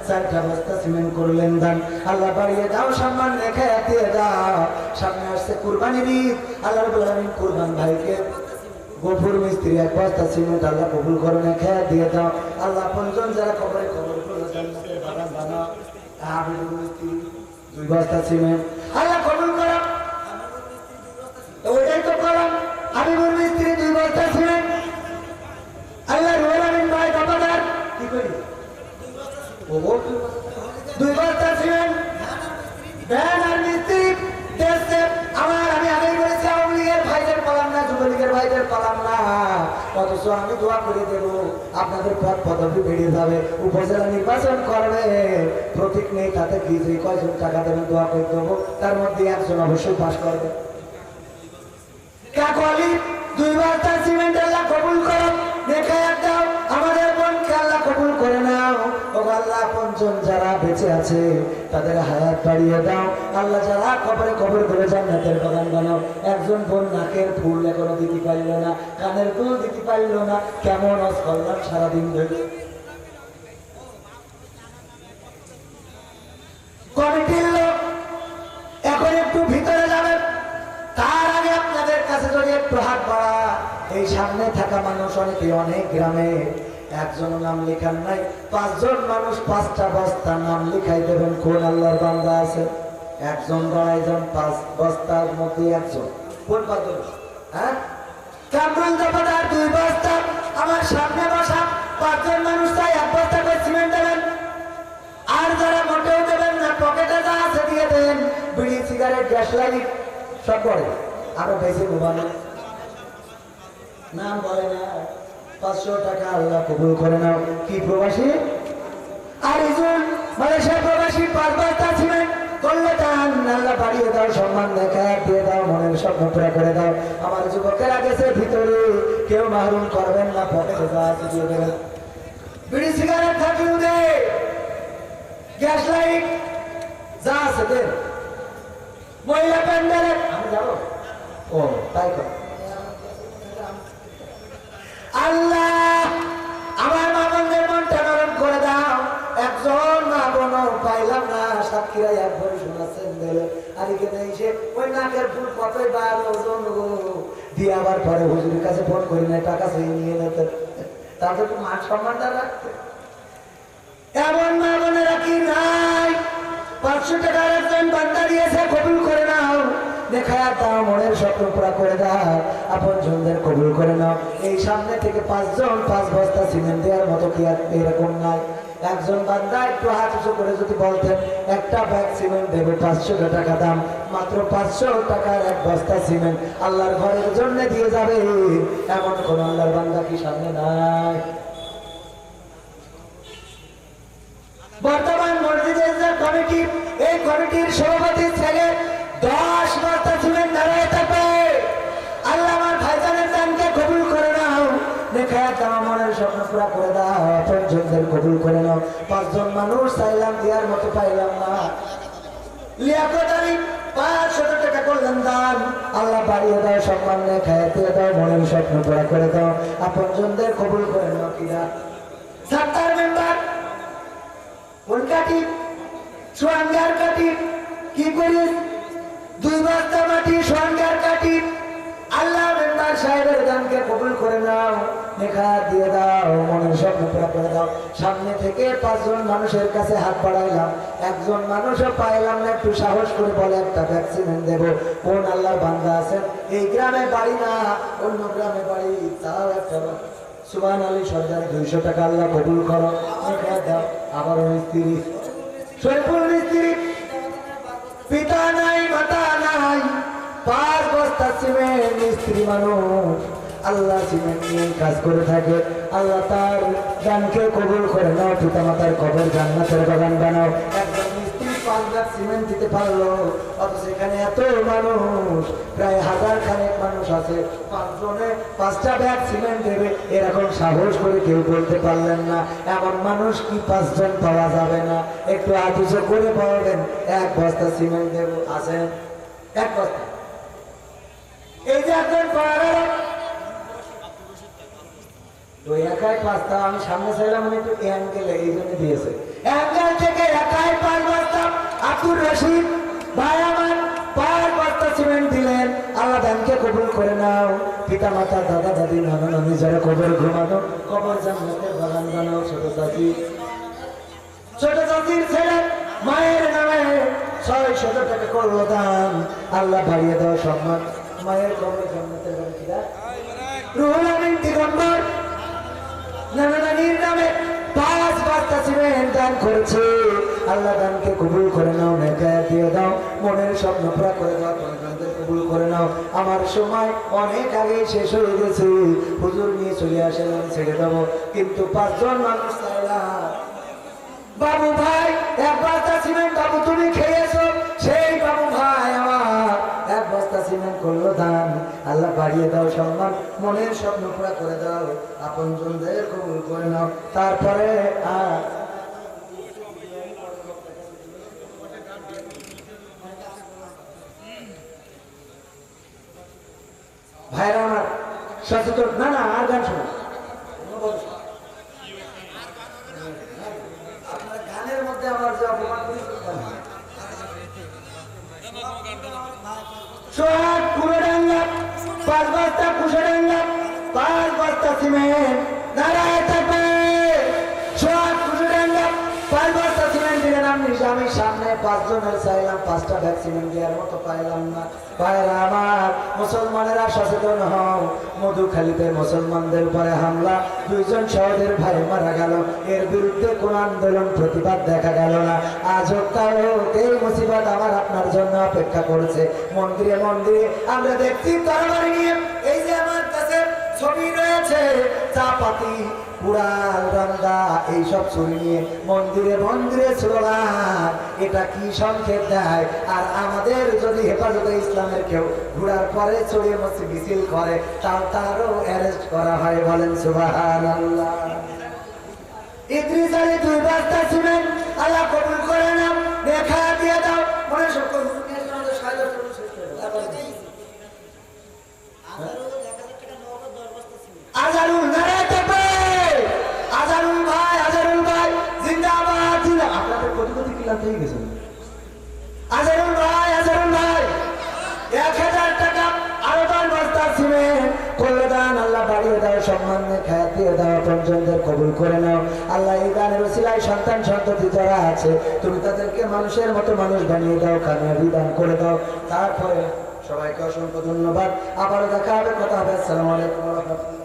4টা বস্তা সিমেন্ট করলেন দান। আল্লাহ বাড়িয়ে দাও, সম্মান রেখে দিয়ে দাও। সামনে আসছে কুরবানির ঈদ। আল্লাহ রাব্বুল আলামিন কুরবান ভাইকে গফুর মিস্ত্রি 1 বস্তা সিমেন্ট আল্লাহ কবুল করে রেখে দিয়ে দাও। আল্লাহ পঞ্চম যারা কবরে কবর করে জান্নাতের বাগান বানাও। হাবিবুল মিস্ত্রি 2 বস্তা সিমেন্ট আল্লাহ কবুল করো। ওইটাই তো করলাম, হাবিবুল মিস্ত্রি 2 বস্তা সিমেন্ট। আল্লাহ রুহুল আমিন ভাই বাবাদার কি করি ও 2 বস্তা সিমেন্ট। ভ্যান আর মিস্ত্রি দেশে আমার, আমি আগেই বলেছি আওয়ামী লীগের ভাইদের পালাম না, যুবলীগের ভাইদের পালাম না। অথচ আমি দোয়া করে দেব আপনাদের পদ পদবি বেড়ে যাবে, উপজেলা নির্বাচন করবে, প্রতীক নেই তাতে কি যে কয়জন টাকা দেবেন দোয়া করে দেবো, তার মধ্যে একজন অবশ্যই পাশ করবে। কাকলি 2 বস্তা সিমেন্ট আল্লাহ কবুল করো, নেকায়াত দাও, আমাদের বোনকে আল্লাহ কবুল করে নাও। ও আল্লাহ পঞ্চম যারা বেঁচে আছে তাদের হায়াত বাড়িয়ে দাও আল্লাহ, যারা কবরে কবর করে জান্নাতের বাগান বানাও। একজন বোন নাকের ফুল এখনো দিতে পারল না, কানের ফুল দিতে পারল না, কেমন আজ করলাম সারাদিন ধরে। কমিটির লোক এখন একটু ভিতরে যাবেন, তার আগে আপনাদের কাছে যদি একটু হাত বাড়া, এই সামনে থাকা মানুষ অনেকে অনেক গ্রামে একজন নাম লেখান নাই, 5 জন মানুষ 5টা বস্তার নাম লিখাই দেবেন। কোন আল্লাহর বান্দা আছে? একজন দাঁড়াইজন 5 বস্তার মধ্যে একজন, কোন 5 জন? হ্যাঁ, কামরুল দফাদার 2 বস্তা, আমার সামনে বসা 5 জন মানুষ তাই 1 বস্তা করে সিমেন্ট দেবেন। আর যারা মোটেও দেবেন না, পকেটে যা আছে দিয়ে দেন, বিড়ি সিগারেট গ্যাস লাইট সব করে, আরো বেশি ঘুমানো নাম বলে না। 500 টাকা আল্লাহ কবুল করে নাও। কি প্রবাসী? আর ইজুল মালয়েশিয়া প্রবাসী 5 বস্তা সিমেন্ট করলে দান, আল্লাহ বাড়িয়ে দাও, সম্মান দেখা দিয়ে দাও, মনের স্বপ্ন পুরা করে দাও। আমার যুবকেরা গেছে ভিতরে, কেউ মাহরুম করবেন না, পকেটে যা আছে দিয়ে দেবেন। বিড়ি সিগারেট থাকলেও দে, গ্যাস লাইট যা আছে দেন। মহিলা প্যান্ডেলে আমি যাবো, ও তাই কর। আল্লাহ আমার মা বোনদের মনটা নরম করে দাও। একজন মা বোন পাইলাম না, সাক্ষীরা এক ভরি শোনাচ্ছেন দেবে, আর এখানে এসে ওই নাকের ফুল কতই বার ওজন দিয়ে আবার পরে হুজুরের কাছে ফোন করি না, টাকা সেই নিয়ে নিতে, তাদের তো মান সম্মানটা রাখতে। এমন মা বোনেরা কি নাই? 500 টাকার একজন বান্দা দিয়েছে, কবুল করে নাও, নেখায়াত দাও, মনের স্বপ্ন পুরা করে দাও, আপন জনদের কবুল করে নাও। এই সামনে থেকে 5 জন 5 বস্তা সিমেন্ট দেওয়ার মতো কি আর এরকম নাই? একজন বান্দা একটু হাত উঁচু করে যদি বলতেন একটা ব্যাগ সিমেন্ট দেবে 500 টাকা দাম, মাত্র 500 টাকার 1 বস্তা সিমেন্ট আল্লাহর ঘরের জন্য দিয়ে যাবে, এমন কোন আল্লাহর বান্দা কি সামনে নাই? বর্তমান মসজিদের যে কমিটি, এই কমিটির সভাপতি ছেলে 10 বস্তা সিমেন্ট দাঁড়িয়ে থাকবে। আল্লাহ আমার ভাইজানের দানকে কবুল করে নাও, নেখায়াত দাও, মনের স্বপ্ন পুরা করে দাও, আপন জনদের কবুল করে নাও। 5 জন মানুষ চাইলাম দেওয়ার মতো পাইলাম না, লিয়াকত আলী 500 টাকা করলেন দান, আল্লাহ বাড়িয়ে দাও, সম্মান নেখায়াত দিয়ে দাও, মনের স্বপ্ন পুরা করে দাও, আপন জনদের কবুল করে নাও। কিনা 70 মেম্বার কোন কাটি সোয়াঙ্গার কাটি কি করিস? 2 বস্তা মাটি সোয়াঙ্গার কাটি, আল্লাহ মেম্বার সাহেবের দানকে কবুল করে নাও, নেখায়াত দিয়ে দাও, মনের স্বপ্ন পুরা করে দাও। সামনে থেকে 5 জন মানুষের কাছে হাত বাড়াইলাম, একজন মানুষও পাইলাম না, একটু সাহস করে বলে একটা ভ্যাকসিন দেবো। কোন আল্লাহর বান্দা আছেন? এই গ্রামে বাড়ি না, অন্য গ্রামে বাড়ি, তাও একটা সুবহান আলী সরকার 200 টাকা আল্লাহ কবুল করো, নেখায়াত দাও। আবার মিস্ত্রি শরীফুল মিস্ত্রি, পিতা নাই মাতা নাই, 5 বস্তা সিমেন্ট, মিস্ত্রি মানুষ, আল্লাহ সিমেন্ট নিয়ে কাজ করে থাকে, আল্লাহ তার দানকে কবুল করে নাও, পিতা মাতার কবর জান্নাতের বাগান বানাও। একজন মিস্ত্রি 5 ব্যাগ সিমেন্ট দিতে পারলো, অথচ এখানে এত মানুষ, প্রায় 1000 খানেক মানুষ আছে, 5 জনে 5টা ব্যাগ সিমেন্ট দেবে, এরকম সাহস করে কেউ বলতে পারলেন না। এমন মানুষ কি 5 জন পাওয়া যাবে না? একটু হাত উঁচু করে বলবেন 1 বস্তা সিমেন্ট দেবো, আছেন 1 বস্তা। এই যে একজন পাড়ার ওই একাই 5টা, আমি সামনে চাইলাম, আমি একটু অ্যাঙ্গেলে এই জন্য দিয়েছে, অ্যাঙ্গেল থেকে একাই 5 বস্তা আব্দুর রশিদ ভাই আমার 5 বস্তা সিমেন্ট দিলেন। আল্লাহ দানকে কবুল করে নাও, পিতা মাতা দাদা দাদি নানা নানি যারা কবর ঘুমানো, কবর জান্নাতের বাগান বানাও। ছোট চাচির ছেলে মায়ের নামে 600 টাকা করলো দান, আল্লাহ বাড়িয়ে দাও সম্মান, মায়ের কবর জান্নাতের বাগান। রুহুল আমিন দিগম্বর নানা নানির নামে 5 বস্তা সিমেন্ট দান করেছে। আল্লাহ দানকে কবুল করে নাও, নেকায়াত দিয়ে দাও, মনের স্বপ্ন পুরা করে দাও, তোমাদের কবুল করে নাও। আমার সময় অনেক আগে শেষ হয়ে গেছে, হুজুর নিয়ে চলে আসেন, আমি ছেড়ে দেবো, কিন্তু 5 জন মানুষ চাইলাম। বাবু ভাই 1 বস্তা সিমেন্ট বাবু তুমি খেয়েছো, সেই বাবু ভাই আমার 1 বস্তা সিমেন্ট করলো দান। আল্লাহ বাড়িয়ে দাও সম্মান, মনের স্বপ্ন পুরা করে দাও, আপনজনদের কবুল করে নাও। তারপরে ভাইরা আমার সচেতন, না না আর গান শোনো, আপনার গানের মধ্যে আমার যে অপমান করি সোহাগ কুড়েডাঙ্গা 5 বস্তা কুশেডাঙ্গা 5 বস্তা সিমেন্ট নারায় থাকবে। সোহাগ কুশেডাঙ্গা 5 বস্তা সিমেন্ট দিলেন আপনি, আমি সামনে 5 জনের চাইলাম, 5টা ব্যাগ সিমেন্ট দেওয়ার মতো পাইলাম না। ভাইরা আমার মুসলমানেরা সচেতন হও, মধুখালীতে মুসলমানদের উপরে হামলা, 2 জন সহোদর ভাই মারা গেল, এর বিরুদ্ধে কোন আন্দোলন প্রতিবাদ দেখা গেল না। আজ হোক কাল হোক এই মুসিবত আমার আপনার জন্য অপেক্ষা করছে। মন্দিরে মন্দিরে আমরা দেখছি তরবারি নিয়ে, এই যে আমার কাছে ছবি রয়েছে, চাপাতি কুড়াল রান্দা এইসব ছড়ি নিয়ে মন্দিরে মন্দিরে স্লোগান, এটা কি সংকেত দেয়? আর আমাদের যদি হেফাজতে ইসলামের কেউ ঘোড়ার পরে ছড়িয়ে মসজিদ মিছিল করে, তারও অ্যারেস্ট করা হয়, বলেন সুবহানাল্লাহ। ইদ্রিস আলী 2 বস্তা সিমেন্ট আল্লাহ কবুল করে নাও, দেখা দিয়ে দাও, মনে সকল আজারুল নারায় থাকবে। আজারুল ভাই জিন্দাবাদ জিন্দাবাদ। আপনাদের কোটি কোটি কিলাম পেয়ে গেছেন। আজারুল ভাই 1000 টাকা আরো 10 বস্তা সিমেন্ট করলে দান। আল্লাহ বাড়িয়ে দাও, সম্মান খায়াত দিয়ে দাও, পঞ্চমদের কবুল করে নাও। আল্লাহ এই গানের ওসিলায় সন্তান সন্ততি যারা আছে তুমি তাদেরকে মানুষের মতো মানুষ বানিয়ে দাও, কামিয়াবি দান করে দাও। তারপরে সবাইকে অসংখ্য ধন্যবাদ, আবারও দেখা হবে, কথা হবে। আসসালামু আলাইকুম ওয়া রাহমাতুল্লাহ।